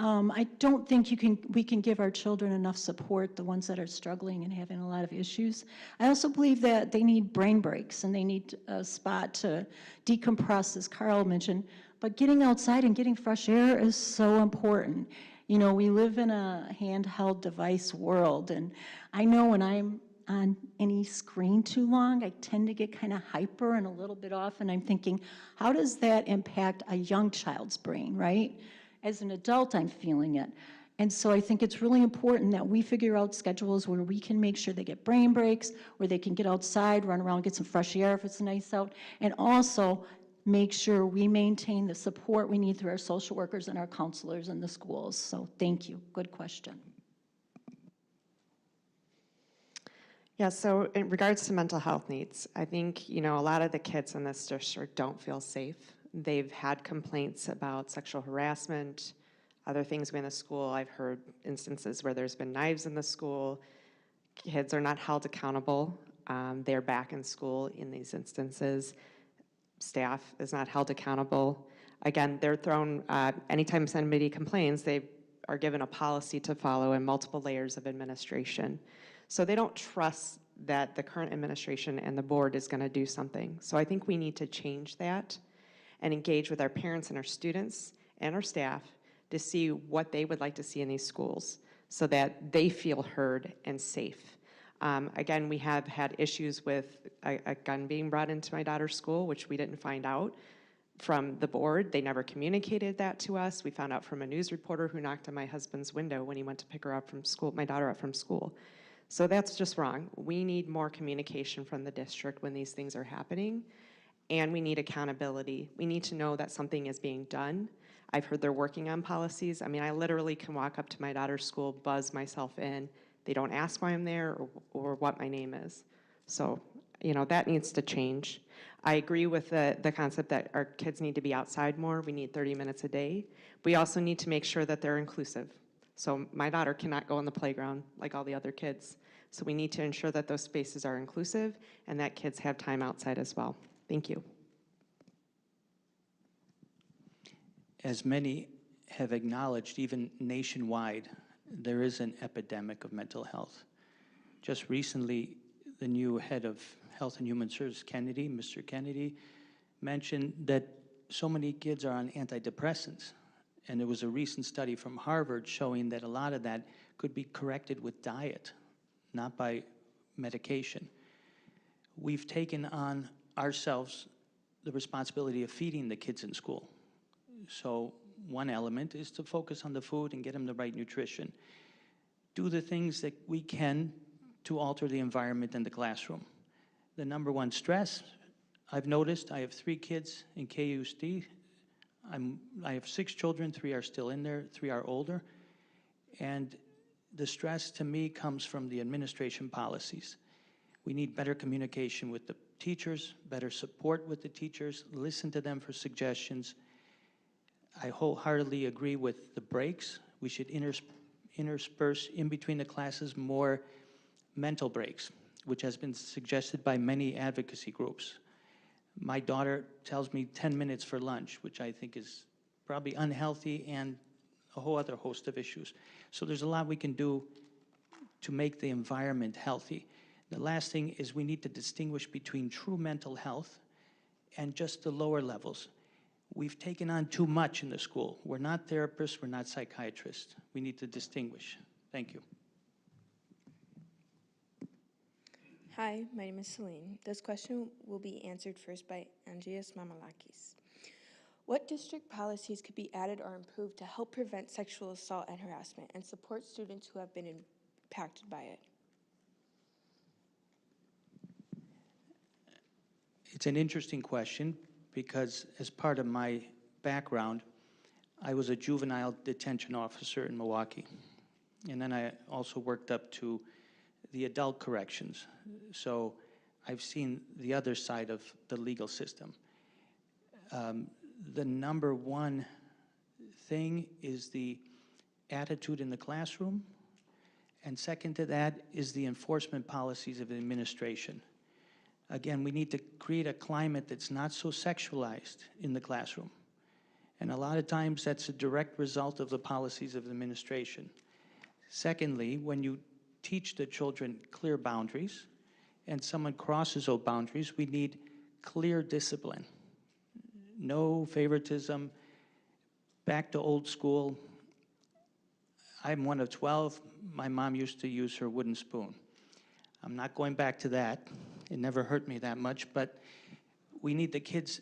I don't think we can give our children enough support, the ones that are struggling and having a lot of issues. I also believe that they need brain breaks and they need a spot to decompress, as Carl mentioned. But getting outside and getting fresh air is so important. We live in a handheld device world, and I know when I'm on any screen too long, I tend to get kind of hyper and a little bit off, and I'm thinking, how does that impact a young child's brain, right? As an adult, I'm feeling it. And so I think it's really important that we figure out schedules where we can make sure they get brain breaks, where they can get outside, run around, get some fresh air if it's nice out, and also make sure we maintain the support we need through our social workers and our counselors in the schools. So thank you. Good question. Yeah, so in regards to mental health needs, I think, a lot of the kids in this district don't feel safe. They've had complaints about sexual harassment, other things in the school. I've heard instances where there's been knives in the school. Kids are not held accountable. They're back in school in these instances. Staff is not held accountable. Again, they're thrown, anytime somebody complains, they are given a policy to follow and multiple layers of administration. So they don't trust that the current administration and the board is going to do something. So I think we need to change that and engage with our parents and our students and our staff to see what they would like to see in these schools so that they feel heard and safe. Again, we have had issues with a gun being brought into my daughter's school, which we didn't find out from the board. They never communicated that to us. We found out from a news reporter who knocked on my husband's window when he went to pick her up from school, my daughter up from school. So that's just wrong. We need more communication from the district when these things are happening, and we need accountability. We need to know that something is being done. I've heard they're working on policies. I mean, I literally can walk up to my daughter's school, buzz myself in. They don't ask why I'm there or what my name is. So, you know, that needs to change. I agree with the concept that our kids need to be outside more. We need 30 minutes a day. We also need to make sure that they're inclusive. So my daughter cannot go on the playground like all the other kids. So we need to ensure that those spaces are inclusive and that kids have time outside as well. Thank you. As many have acknowledged, even nationwide, there is an epidemic of mental health. Just recently, the new head of Health and Human Services, Kennedy, Mr. Kennedy, mentioned that so many kids are on antidepressants. And there was a recent study from Harvard showing that a lot of that could be corrected with diet, not by medication. We've taken on ourselves the responsibility of feeding the kids in school. So one element is to focus on the food and get them the right nutrition. Do the things that we can to alter the environment in the classroom. The number one stress, I've noticed, I have 3 kids in KUSD. I have 6 children, 3 are still in there, 3 are older. And the stress to me comes from the administration policies. We need better communication with the teachers, better support with the teachers, listen to them for suggestions. I wholeheartedly agree with the breaks. We should intersperse in between the classes more mental breaks, which has been suggested by many advocacy groups. My daughter tells me 10 minutes for lunch, which I think is probably unhealthy and a whole other host of issues. So there's a lot we can do to make the environment healthy. The last thing is we need to distinguish between true mental health and just the lower levels. We've taken on too much in the school. We're not therapists, we're not psychiatrists. We need to distinguish. Thank you. Hi, my name is Celine. This question will be answered first by Angias Mamalakis. What district policies could be added or improved to help prevent sexual assault and harassment and support students who have been impacted by it? It's an interesting question because as part of my background, I was a juvenile detention officer in Milwaukee. And then I also worked up to the adult corrections. So I've seen the other side of the legal system. The number one thing is the attitude in the classroom. And second to that is the enforcement policies of the administration. Again, we need to create a climate that's not so sexualized in the classroom. And a lot of times that's a direct result of the policies of the administration. Secondly, when you teach the children clear boundaries and someone crosses those boundaries, we need clear discipline. No favoritism, back to old school. I'm one of 12. My mom used to use her wooden spoon. I'm not going back to that. It never hurt me that much, but we need the kids,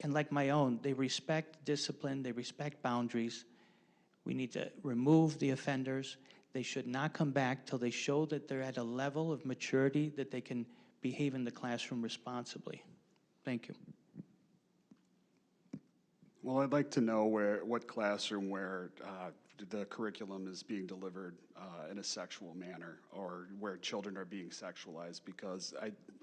and like my own, they respect discipline, they respect boundaries. We need to remove the offenders. They should not come back till they show that they're at a level of maturity that they can behave in the classroom responsibly. Thank you. Well, I'd like to know what classroom where the curriculum is being delivered in a sexual manner or where children are being sexualized, because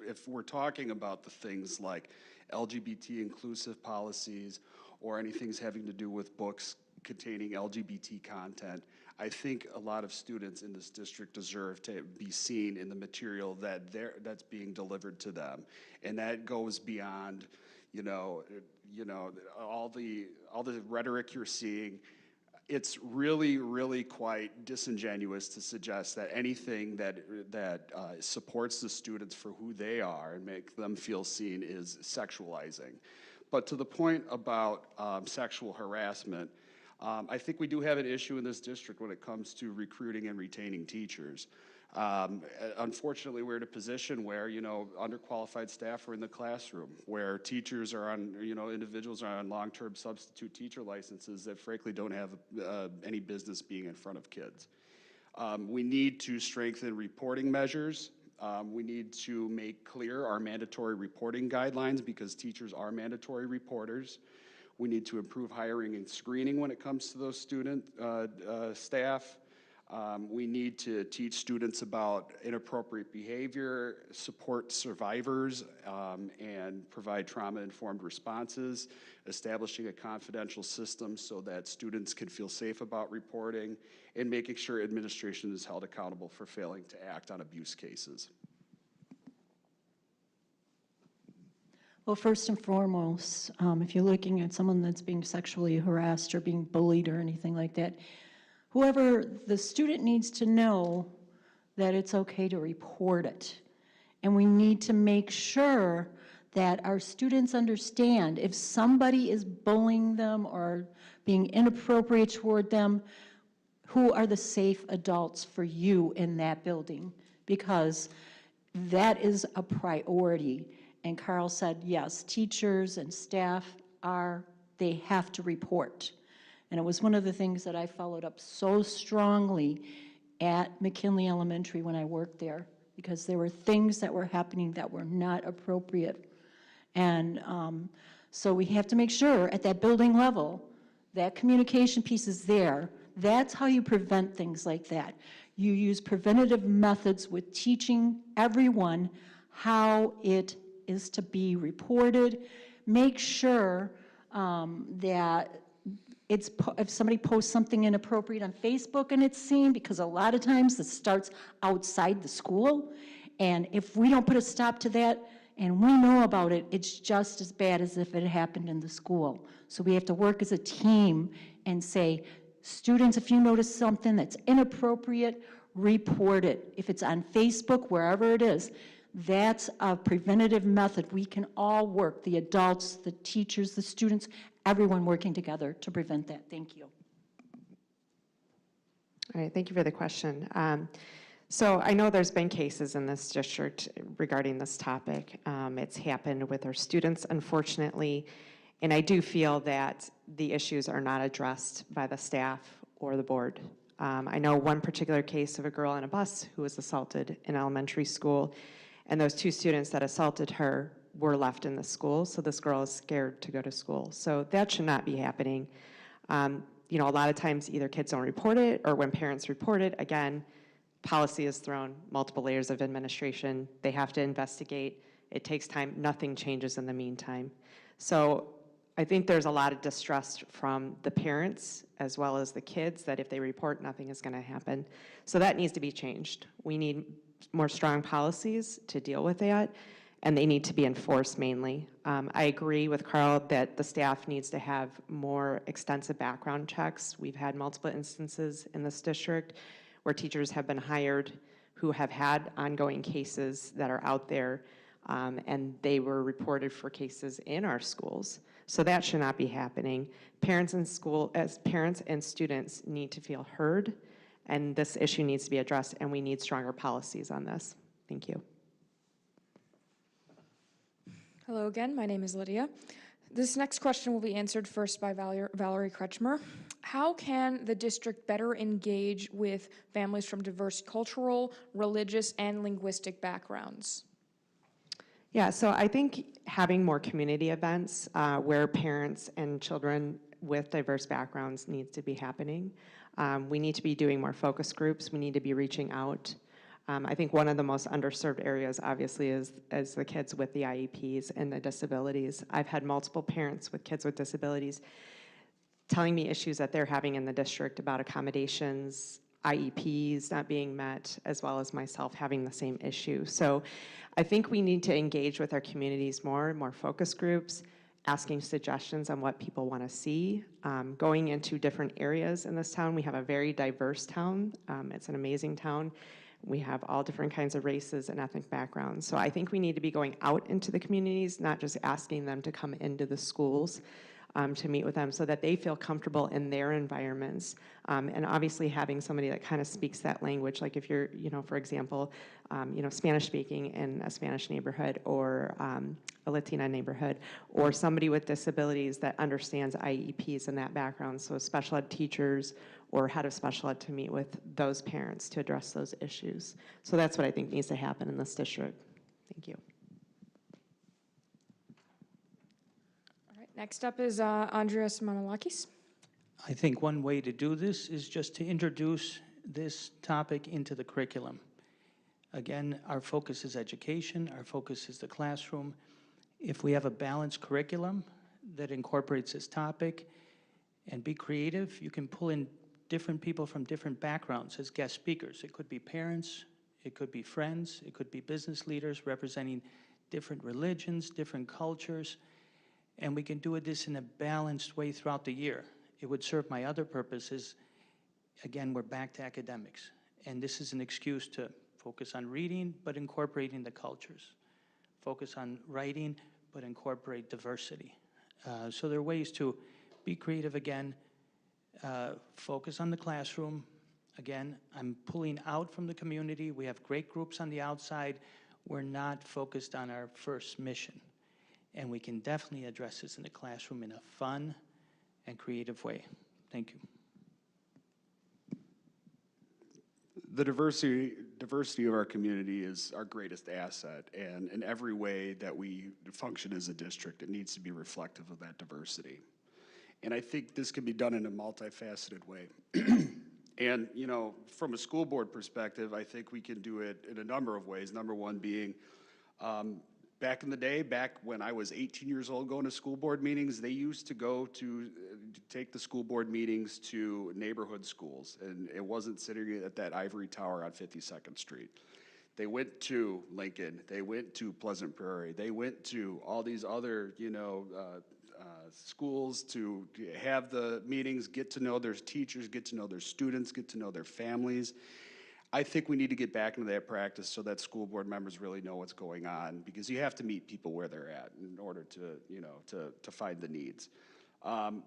if we're talking about the things like LGBT inclusive policies or anything having to do with books containing LGBT content, I think a lot of students in this district deserve to be seen in the material that's being delivered to them. And that goes beyond, all the rhetoric you're seeing. It's really, really quite disingenuous to suggest that anything that supports the students for who they are and make them feel seen is sexualizing. But to the point about sexual harassment, I think we do have an issue in this district when it comes to recruiting and retaining teachers. Unfortunately, we're in a position where, underqualified staff are in the classroom, where teachers are on, individuals are on long-term substitute teacher licenses that frankly don't have any business being in front of kids. We need to strengthen reporting measures. We need to make clear our mandatory reporting guidelines because teachers are mandatory reporters. We need to improve hiring and screening when it comes to those staff. We need to teach students about inappropriate behavior, support survivors, and provide trauma-informed responses, establishing a confidential system so that students can feel safe about reporting, and making sure administration is held accountable for failing to act on abuse cases. Well, first and foremost, if you're looking at someone that's being sexually harassed or being bullied or anything like that, the student needs to know that it's okay to report it. And we need to make sure that our students understand if somebody is bullying them or being inappropriate toward them, who are the safe adults for you in that building? Because that is a priority. And Carl said, yes, teachers and staff they have to report. And it was one of the things that I followed up so strongly at McKinley Elementary when I worked there, because there were things that were happening that were not appropriate. And so we have to make sure at that building level, that communication piece is there. That's how you prevent things like that. You use preventative methods with teaching everyone how it is to be reported. Make sure that if somebody posts something inappropriate on Facebook and it's seen, because a lot of times this starts outside the school, and if we don't put a stop to that and we know about it, it's just as bad as if it happened in the school. So we have to work as a team and say, students, if you notice something that's inappropriate, report it. If it's on Facebook, wherever it is, that's a preventative method. We can all work, the adults, the teachers, the students, everyone working together to prevent that. Thank you. All right, thank you for the question. So I know there's been cases in this district regarding this topic. It's happened with our students, unfortunately, and I do feel that the issues are not addressed by the staff or the board. I know one particular case of a girl on a bus who was assaulted in elementary school, and those two students that assaulted her were left in the school, so this girl is scared to go to school. So that should not be happening. A lot of times either kids don't report it, or when parents report it, again, policy is thrown, multiple layers of administration, they have to investigate, it takes time, nothing changes in the meantime. So I think there's a lot of distrust from the parents as well as the kids that if they report, nothing is gonna happen. So that needs to be changed. We need more strong policies to deal with that, and they need to be enforced mainly. I agree with Carl that the staff needs to have more extensive background checks. We've had multiple instances in this district where teachers have been hired who have had ongoing cases that are out there, and they were reported for cases in our schools. So that should not be happening. Parents and students need to feel heard, and this issue needs to be addressed, and we need stronger policies on this. Thank you. Hello again, my name is Lydia. This next question will be answered first by Valerie Kretschmer. How can the district better engage with families from diverse cultural, religious, and linguistic backgrounds? Yeah, so I think having more community events where parents and children with diverse backgrounds needs to be happening. We need to be doing more focus groups. We need to be reaching out. I think one of the most underserved areas, obviously, is the kids with the IEPs and the disabilities. I've had multiple parents with kids with disabilities telling me issues that they're having in the district about accommodations, IEPs not being met, as well as myself having the same issue. So I think we need to engage with our communities more focus groups, asking suggestions on what people want to see, going into different areas in this town. We have a very diverse town. It's an amazing town. We have all different kinds of races and ethnic backgrounds. So I think we need to be going out into the communities, not just asking them to come into the schools to meet with them so that they feel comfortable in their environments. And obviously having somebody that kind of speaks that language, like if you're, for example, Spanish speaking in a Spanish neighborhood or a Latina neighborhood, or somebody with disabilities that understands IEPs in that background, so special ed teachers or head of special ed to meet with those parents to address those issues. So that's what I think needs to happen in this district. Thank you. Next up is Andreas Manolakis. I think one way to do this is just to introduce this topic into the curriculum. Again, our focus is education, our focus is the classroom. If we have a balanced curriculum that incorporates this topic and be creative, you can pull in different people from different backgrounds as guest speakers. It could be parents, it could be friends, it could be business leaders representing different religions, different cultures, and we can do this in a balanced way throughout the year. It would serve my other purposes. Again, we're back to academics, and this is an excuse to focus on reading, but incorporating the cultures. Focus on writing, but incorporate diversity. So there are ways to be creative again, focus on the classroom. Again, I'm pulling out from the community. We have great groups on the outside. We're not focused on our first mission. And we can definitely address this in the classroom in a fun and creative way. Thank you. The diversity of our community is our greatest asset, and in every way that we function as a district, it needs to be reflective of that diversity. And I think this can be done in a multifaceted way. And, from a school board perspective, I think we can do it in a number of ways. Number one being, back in the day, back when I was 18 years old going to school board meetings, they used to go to take the school board meetings to neighborhood schools, and it wasn't sitting at that ivory tower on 52nd Street. They went to Lincoln, they went to Pleasant Prairie, they went to all these other, schools to have the meetings, get to know their teachers, get to know their students, get to know their families. I think we need to get back into that practice so that school board members really know what's going on, because you have to meet people where they're at in order to, to find the needs.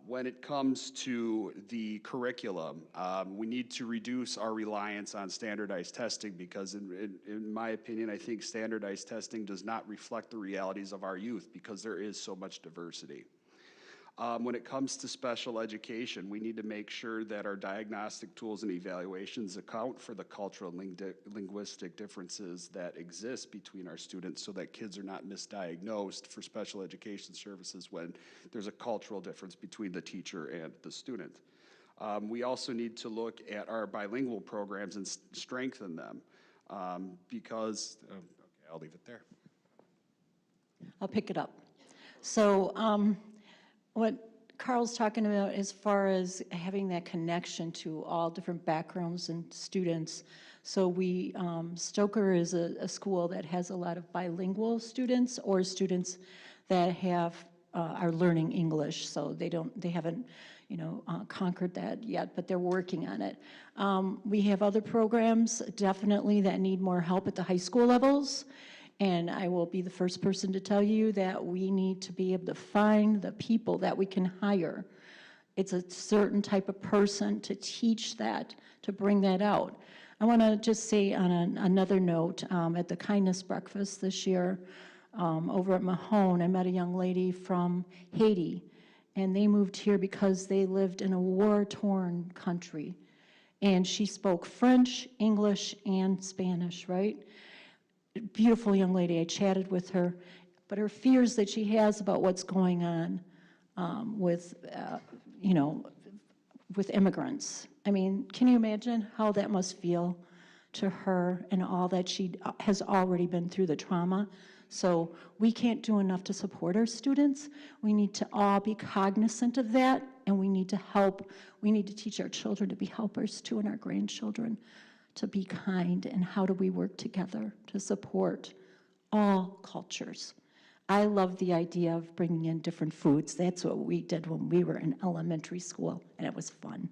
When it comes to the curriculum, we need to reduce our reliance on standardized testing, because in my opinion, I think standardized testing does not reflect the realities of our youth, because there is so much diversity. When it comes to special education, we need to make sure that our diagnostic tools and evaluations account for the cultural and linguistic differences that exist between our students, so that kids are not misdiagnosed for special education services when there's a cultural difference between the teacher and the student. We also need to look at our bilingual programs and strengthen them, because, okay, I'll leave it there. I'll pick it up. So, what Carl's talking about as far as having that connection to all different backgrounds and students. So Stoker is a school that has a lot of bilingual students, or students that are learning English. So they haven't, conquered that yet, but they're working on it. We have other programs definitely that need more help at the high school levels. And I will be the first person to tell you that we need to be able to find the people that we can hire. It's a certain type of person to teach that, to bring that out. I want to just say on another note, at the Kindness Breakfast this year over at Mahone, I met a young lady from Haiti, and they moved here because they lived in a war-torn country. And she spoke French, English, and Spanish, right? Beautiful young lady. I chatted with her, but her fears that she has about what's going on with immigrants. I mean, can you imagine how that must feel to her, and all that she has already been through, the trauma? So we can't do enough to support our students. We need to all be cognizant of that and we need to help. We need to teach our children to be helpers too, and our grandchildren to be kind. And how do we work together to support all cultures? I love the idea of bringing in different foods. That's what we did when we were in elementary school, and it was fun.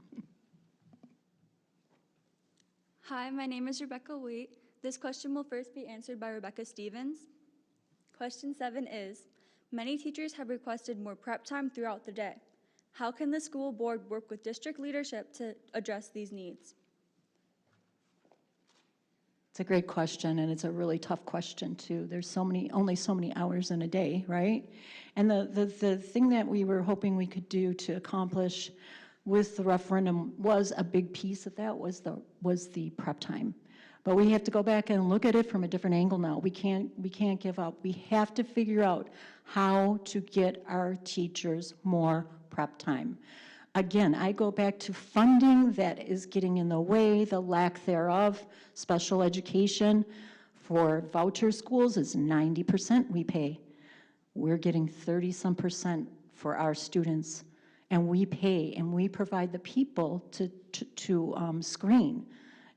Hi, my name is Rebecca Waite. This question will first be answered by Rebecca Stevens. Question 7 is, many teachers have requested more prep time throughout the day. How can the school board work with district leadership to address these needs? It's a great question, and it's a really tough question, too. There's only so many hours in a day, right? And the thing that we were hoping we could do to accomplish with the referendum was a big piece of that, was the prep time. But we have to go back and look at it from a different angle now. We can't give up. We have to figure out how to get our teachers more prep time. Again, I go back to funding that is getting in the way, the lack thereof. Special education for voucher schools is 90% we pay. We're getting 30-some% for our students, and we pay, and we provide the people to screen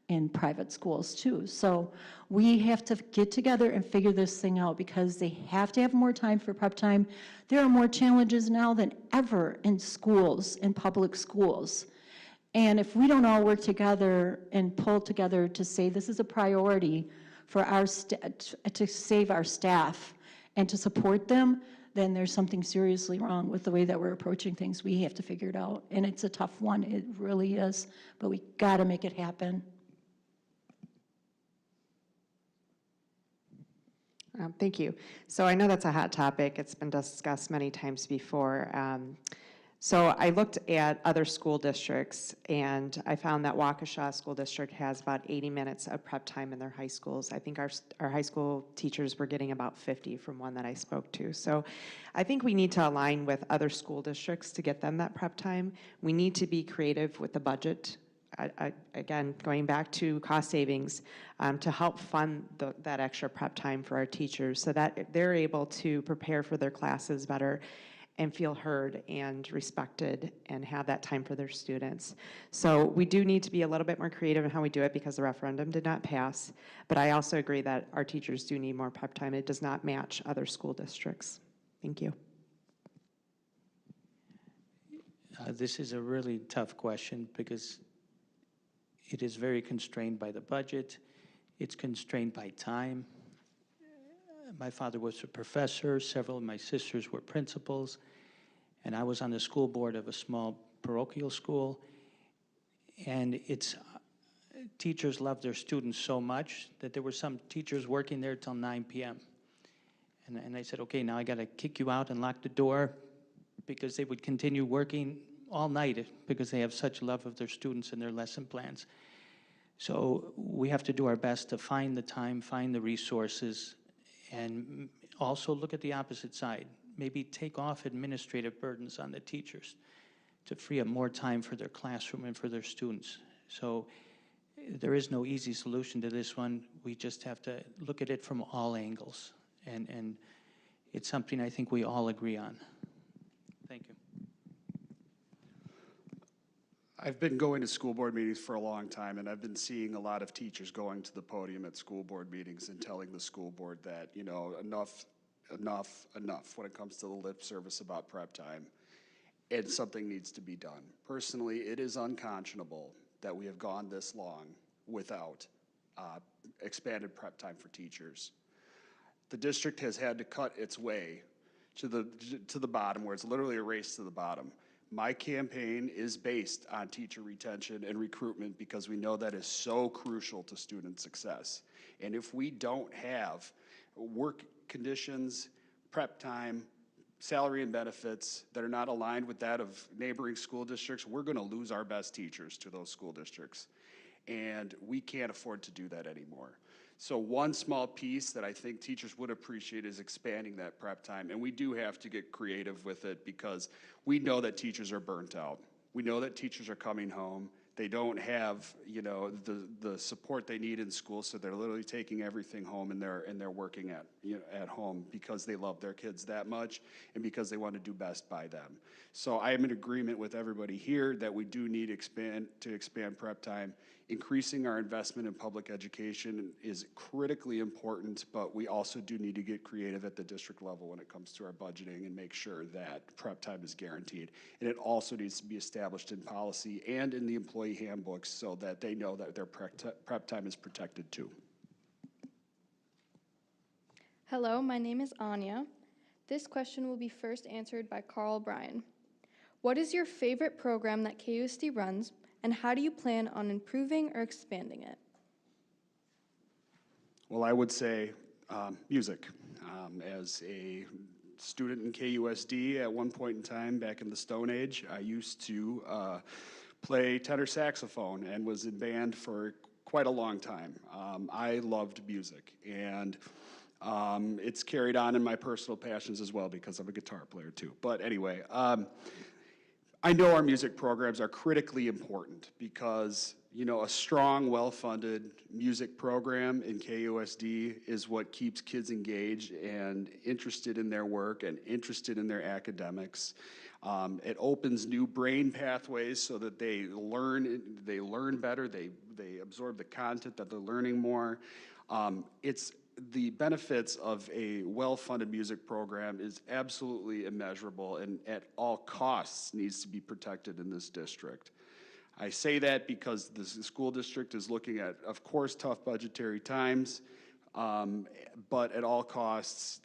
in private schools too. So we have to get together and figure this thing out, because they have to have more time for prep time. There are more challenges now than ever in schools, in public schools. And if we don't all work together and pull together to say this is a priority for to save our staff and to support them, then there's something seriously wrong with the way that we're approaching things. We have to figure it out. And it's a tough one, it really is, but we gotta make it happen. Thank you. So I know that's a hot topic. It's been discussed many times before. So I looked at other school districts, and I found that Waukesha School District has about 80 minutes of prep time in their high schools. I think our high school teachers were getting about 50 from one that I spoke to. So I think we need to align with other school districts to get them that prep time. We need to be creative with the budget. Again, going back to cost savings, to help fund that extra prep time for our teachers so that they're able to prepare for their classes better and feel heard and respected and have that time for their students. So we do need to be a little bit more creative in how we do it, because the referendum did not pass. But I also agree that our teachers do need more prep time. It does not match other school districts. Thank you. This is a really tough question, because it is very constrained by the budget. It's constrained by time. My father was a professor. Several of my sisters were principals. And I was on the school board of a small parochial school. And teachers love their students so much that there were some teachers working there till 9 p.m. And I said, okay, now I got to kick you out and lock the door, because they would continue working all night because they have such love of their students and their lesson plans. So we have to do our best to find the time, find the resources, and also look at the opposite side. Maybe take off administrative burdens on the teachers to free up more time for their classroom and for their students. So there is no easy solution to this one. We just have to look at it from all angles. And it's something I think we all agree on. Thank you. I've been going to school board meetings for a long time, and I've been seeing a lot of teachers going to the podium at school board meetings and telling the school board that, you know, enough when it comes to the lip service about prep time, and something needs to be done. Personally, it is unconscionable that we have gone this long without expanded prep time for teachers. The district has had to cut its way to the bottom, where it's literally a race to the bottom. My campaign is based on teacher retention and recruitment, because we know that is so crucial to student success. And if we don't have work conditions, prep time, salary and benefits that are not aligned with that of neighboring school districts, we're going to lose our best teachers to those school districts. And we can't afford to do that anymore. So one small piece that I think teachers would appreciate is expanding that prep time. And we do have to get creative with it, because we know that teachers are burnt out. We know that teachers are coming home. They don't have, you know, the support they need in school, so they're literally taking everything home and they're working at, you know, at home because they love their kids that much and because they want to do best by them. So I am in agreement with everybody here that we do need to expand prep time. Increasing our investment in public education is critically important, but we also do need to get creative at the district level when it comes to our budgeting and make sure that prep time is guaranteed. And it also needs to be established in policy and in the employee handbooks so that they know that their prep time is protected too. Hello, my name is Anya. This question will be first answered by Carl Bryan. What is your favorite program that KUSD runs, and how do you plan on improving or expanding it? Well, I would say music. As a student in KUSD at one point in time back in the Stone Age, I used to play tenor saxophone and was in band for quite a long time. I loved music, and it's carried on in my personal passions as well because I'm a guitar player too. But anyway, I know our music programs are critically important because, you know, a strong, well-funded music program in KUSD is what keeps kids engaged and interested in their work and interested in their academics. It opens new brain pathways so that they learn better, they absorb the content that they're learning more. It's the benefits of a well-funded music program is absolutely immeasurable and at all costs needs to be protected in this district. I say that because the school district is looking at, of course, tough budgetary times, but at all costs,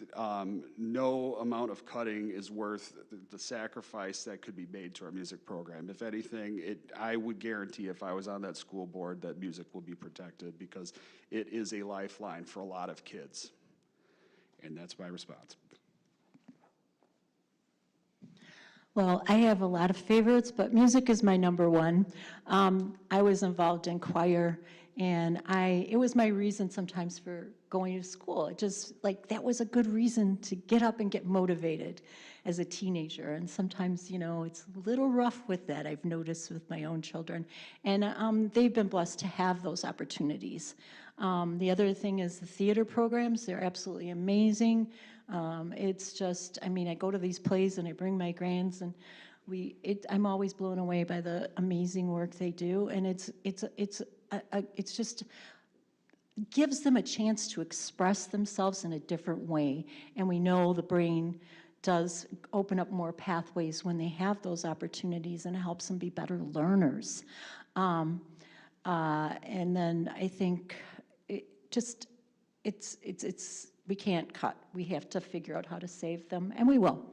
no amount of cutting is worth the sacrifice that could be made to our music program. If anything, I would guarantee if I was on that school board that music will be protected because it is a lifeline for a lot of kids. And that's my response. Well, I have a lot of favorites, but music is my number one. I was involved in choir, and it was my reason sometimes for going to school. It just, like, that was a good reason to get up and get motivated as a teenager. And sometimes, you know, it's a little rough with that, I've noticed with my own children. And they've been blessed to have those opportunities. The other thing is the theater programs. They're absolutely amazing. It's just, I mean, I go to these plays and I bring my grands, and I'm always blown away by the amazing work they do. And it's just gives them a chance to express themselves in a different way. And we know the brain does open up more pathways when they have those opportunities, and it helps them be better learners. And then I think we can't cut. We have to figure out how to save them, and we will.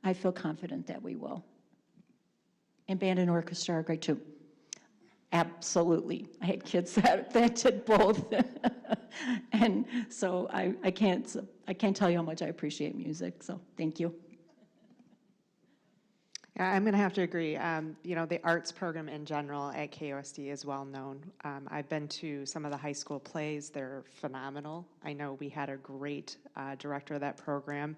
I feel confident that we will. And band and orchestra are great too. Absolutely. I had kids that did both. And so I can't tell you how much I appreciate music, so thank you. I'm going to have to agree. You know, the arts program in general at KUSD is well known. I've been to some of the high school plays. They're phenomenal. I know we had a great director of that program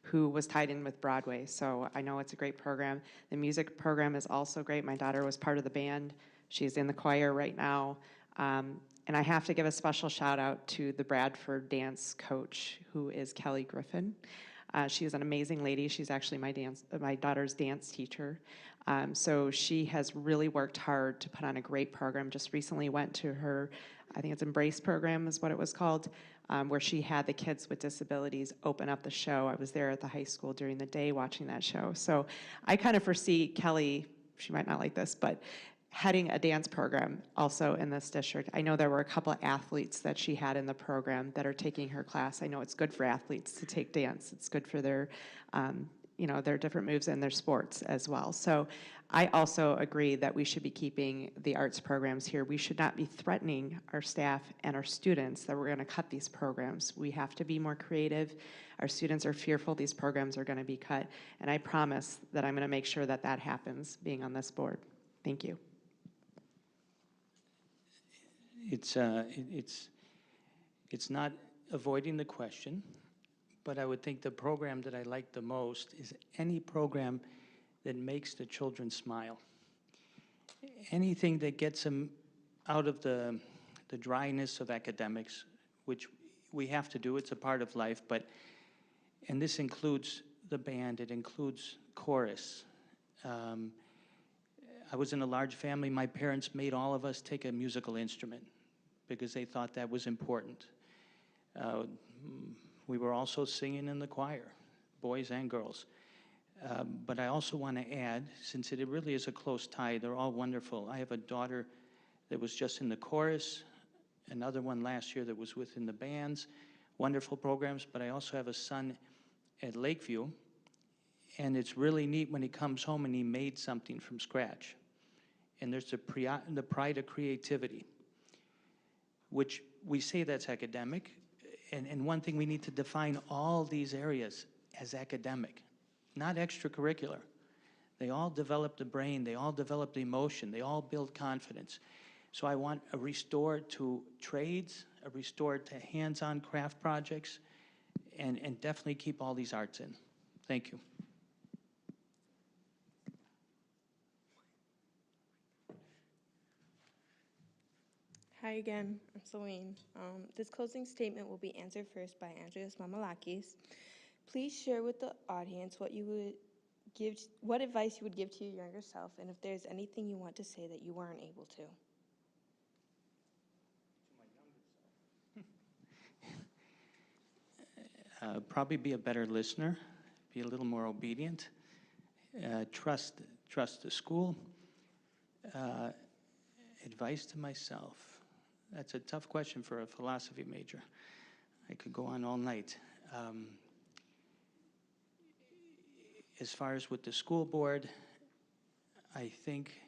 who was tied in with Broadway, so I know it's a great program. The music program is also great. My daughter was part of the band. She's in the choir right now. And I have to give a special shout out to the Bradford dance coach, who is Kelly Griffin. She is an amazing lady. She's actually my daughter's dance teacher. So she has really worked hard to put on a great program. Just recently went to her, I think it's Embrace program is what it was called, where she had the kids with disabilities open up the show. I was there at the high school during the day watching that show. So I kind of foresee Kelly, she might not like this, but heading a dance program also in this district. I know there were a couple of athletes that she had in the program that are taking her class. I know it's good for athletes to take dance. It's good for their, you know, their different moves in their sports as well. So I also agree that we should be keeping the arts programs here. We should not be threatening our staff and our students that we're going to cut these programs. We have to be more creative. Our students are fearful these programs are going to be cut, and I promise that I'm going to make sure that that happens being on this board. Thank you. It's not avoiding the question, but I would think the program that I like the most is any program that makes the children smile. anything that gets them out of the dryness of academics, which we have to do, it's a part of life, and this includes the band, it includes chorus. I was in a large family. My parents made all of us take a musical instrument because they thought that was important. We were also singing in the choir, boys and girls. But I also want to add, since it really is a close tie, they're all wonderful. I have a daughter that was just in the chorus, another one last year that was within the bands, wonderful programs, but I also have a son at Lakeview, and it's really neat when he comes home and he made something from scratch. And there's the pride of creativity, which we say that's academic, and one thing we need to define all these areas as academic, not extracurricular. They all develop the brain, they all develop the emotion, they all build confidence. So I want a restore to trades, a restore to hands-on craft projects, and definitely keep all these arts in. Thank you. Hi again, I'm Celine. This closing statement will be answered first by Andreas Mamalakis. Please share with the audience what advice you would give to your younger self, and if there's anything you want to say that you weren't able to. Probably be a better listener, be a little more obedient, trust the school. Advice to myself. That's a tough question for a philosophy major. I could go on all night. As far as with the school board, I think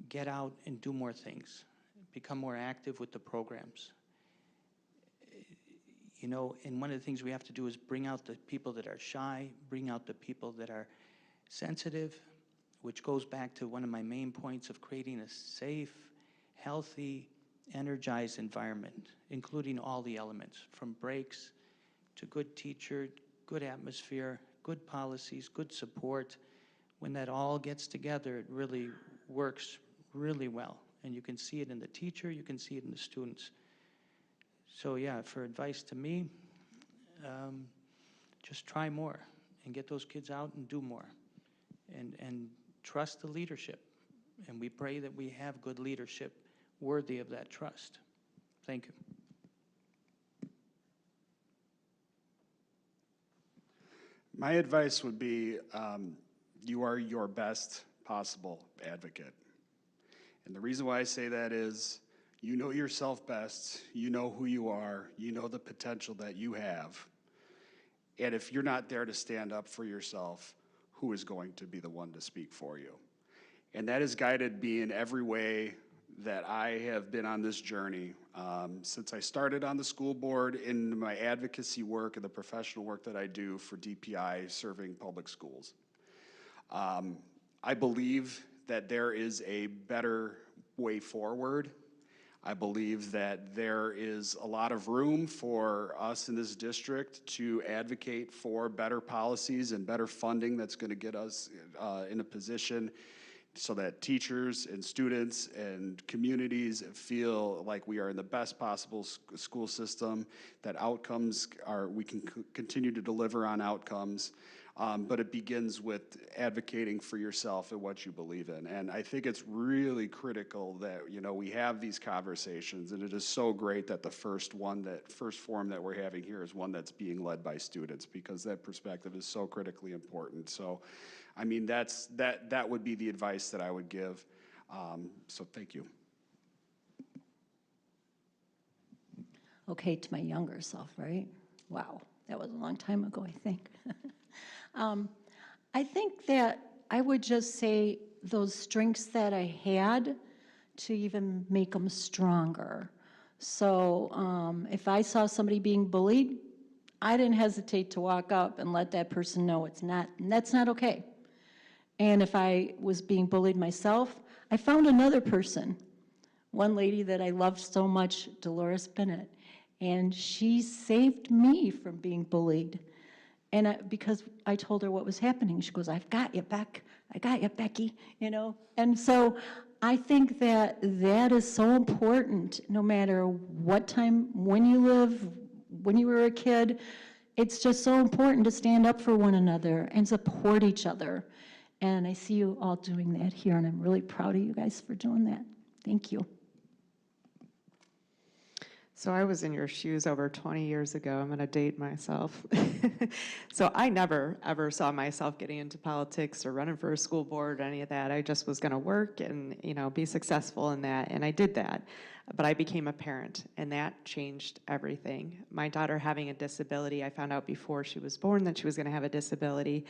get out and do more things. Become more active with the programs. You know, and one of the things we have to do is bring out the people that are shy, bring out the people that are sensitive, which goes back to one of my main points of creating a safe, healthy, energized environment, including all the elements, from breaks to good teacher, good atmosphere, good policies, good support. When that all gets together, it really works really well. And you can see it in the teacher, you can see it in the students. So yeah, for advice to me, just try more and get those kids out and do more. And trust the leadership. And we pray that we have good leadership worthy of that trust. Thank you. My advice would be you are your best possible advocate. And the reason why I say that is you know yourself best, you know who you are, you know the potential that you have. And if you're not there to stand up for yourself, who is going to be the one to speak for you? And that has guided me in every way that I have been on this journey. Since I started on the school board, in my advocacy work and the professional work that I do for DPI serving public schools. I believe that there is a better way forward. I believe that there is a lot of room for us in this district to advocate for better policies and better funding that's going to get us in a position so that teachers and students and communities feel like we are in the best possible school system, that outcomes are, we can continue to deliver on outcomes. But it begins with advocating for yourself and what you believe in. And I think it's really critical that, you know, we have these conversations, and it is so great that the first forum that we're having here is one that's being led by students, because that perspective is so critically important. So, I mean, that would be the advice that I would give. So thank you. Okay, to my younger self, right? Wow, that was a long time ago, I think. I think that I would just say those strengths that I had to even make them stronger. So if I saw somebody being bullied, I didn't hesitate to walk up and let that person know that's not okay. And if I was being bullied myself, I found another person, one lady that I loved so much, Dolores Bennett, and she saved me from being bullied. And because I told her what was happening, she goes, I've got you, Beck. I got you, Becky, you know? And so I think that that is so important, no matter what time, when you live, when you were a kid. It's just so important to stand up for one another and support each other. And I see you all doing that here, and I'm really proud of you guys for doing that. Thank you. So I was in your shoes over 20 years ago. I'm going to date myself. So I never, ever saw myself getting into politics or running for a school board or any of that. I just was going to work and, you know, be successful in that, and I did that. But I became a parent, and that changed everything. My daughter having a disability, I found out before she was born that she was going to have a disability.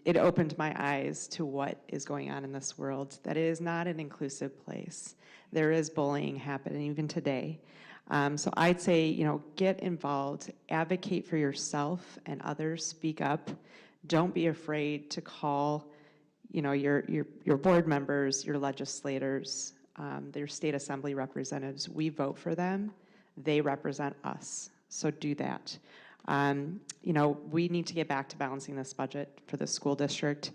It opened my eyes to what is going on in this world, that it is not an inclusive place. There is bullying happening even today. So I'd say, you know, get involved, advocate for yourself and others, speak up. Don't be afraid to call, you know, your board members, your legislators, their state assembly representatives. We vote for them. They represent us. So do that. You know, we need to get back to balancing this budget for the school district.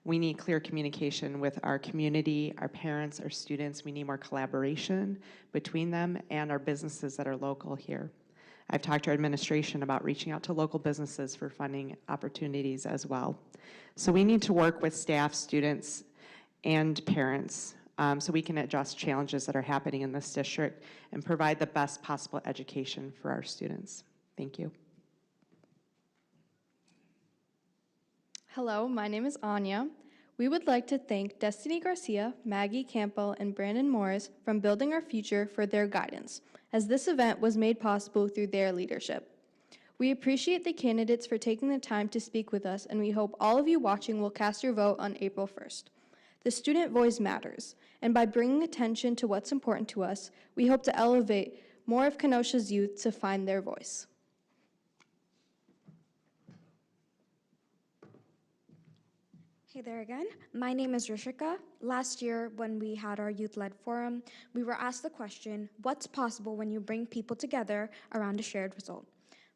We need clear communication with our community, our parents, our students. We need more collaboration between them and our businesses that are local here. I've talked to our administration about reaching out to local businesses for funding opportunities as well. So we need to work with staff, students, and parents so we can address challenges that are happening in this district and provide the best possible education for our students. Thank you. Hello, my name is Anya. We would like to thank Destiny Garcia, Maggie Campbell, and Brandon Morris from Building Our Future for their guidance, as this event was made possible through their leadership. We appreciate the candidates for taking the time to speak with us, and we hope all of you watching will cast your vote on April 1st. The student voice matters, and by bringing attention to what's important to us, we hope to elevate more of Kenosha's youth to find their voice. Hey there again. My name is Rishika. Last year, when we had our youth-led forum, we were asked the question, what's possible when you bring people together around a shared result?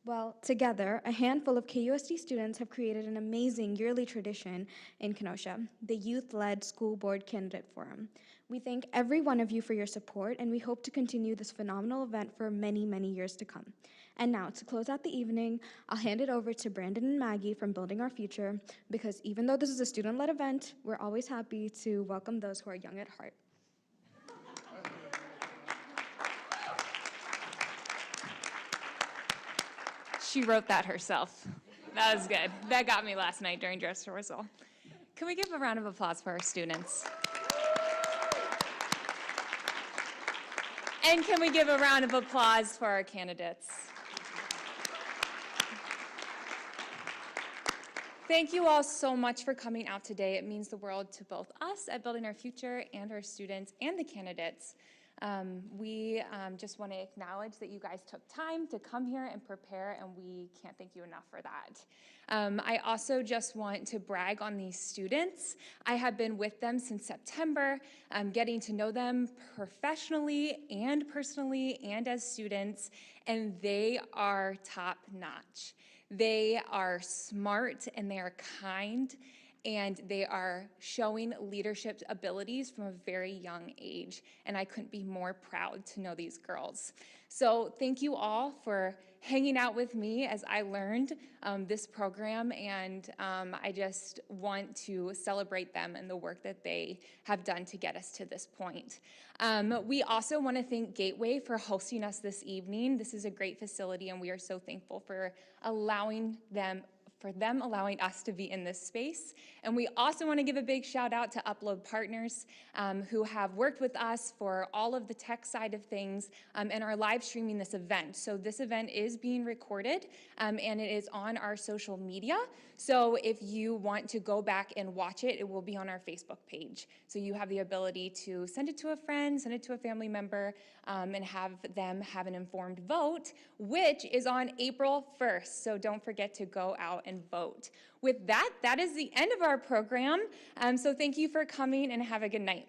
Well, together, a handful of KUSD students have created an amazing yearly tradition in Kenosha, the Youth-Led School Board Candidate Forum. We thank every one of you for your support, and we hope to continue this phenomenal event for many, many years to come. And now, to close out the evening, I'll hand it over to Brandon and Maggie from Building Our Future, because even though this is a student-led event, we're always happy to welcome those who are young at heart. She wrote that herself. That was good. That got me last night during dress rehearsal. Can we give a round of applause for our students? And can we give a round of applause for our candidates? Thank you all so much for coming out today. It means the world to both us at Building Our Future and our students and the candidates. We just want to acknowledge that you guys took time to come here and prepare, and we can't thank you enough for that. I also just want to brag on these students. I have been with them since September, getting to know them professionally and personally and as students, and they are top notch. They are smart and they are kind, and they are showing leadership abilities from a very young age, and I couldn't be more proud to know these girls. So thank you all for hanging out with me as I learned this program, and I just want to celebrate them and the work that they have done to get us to this point. We also want to thank Gateway for hosting us this evening. This is a great facility, and we are so thankful for them allowing us to be in this space. And we also want to give a big shout out to Upload Partners who have worked with us for all of the tech side of things and are live streaming this event. So this event is being recorded and it is on our social media. So if you want to go back and watch it, it will be on our Facebook page. So you have the ability to send it to a friend, send it to a family member, and have them have an informed vote, which is on April 1st. So don't forget to go out and vote. With that, that is the end of our program. So thank you for coming and have a good night.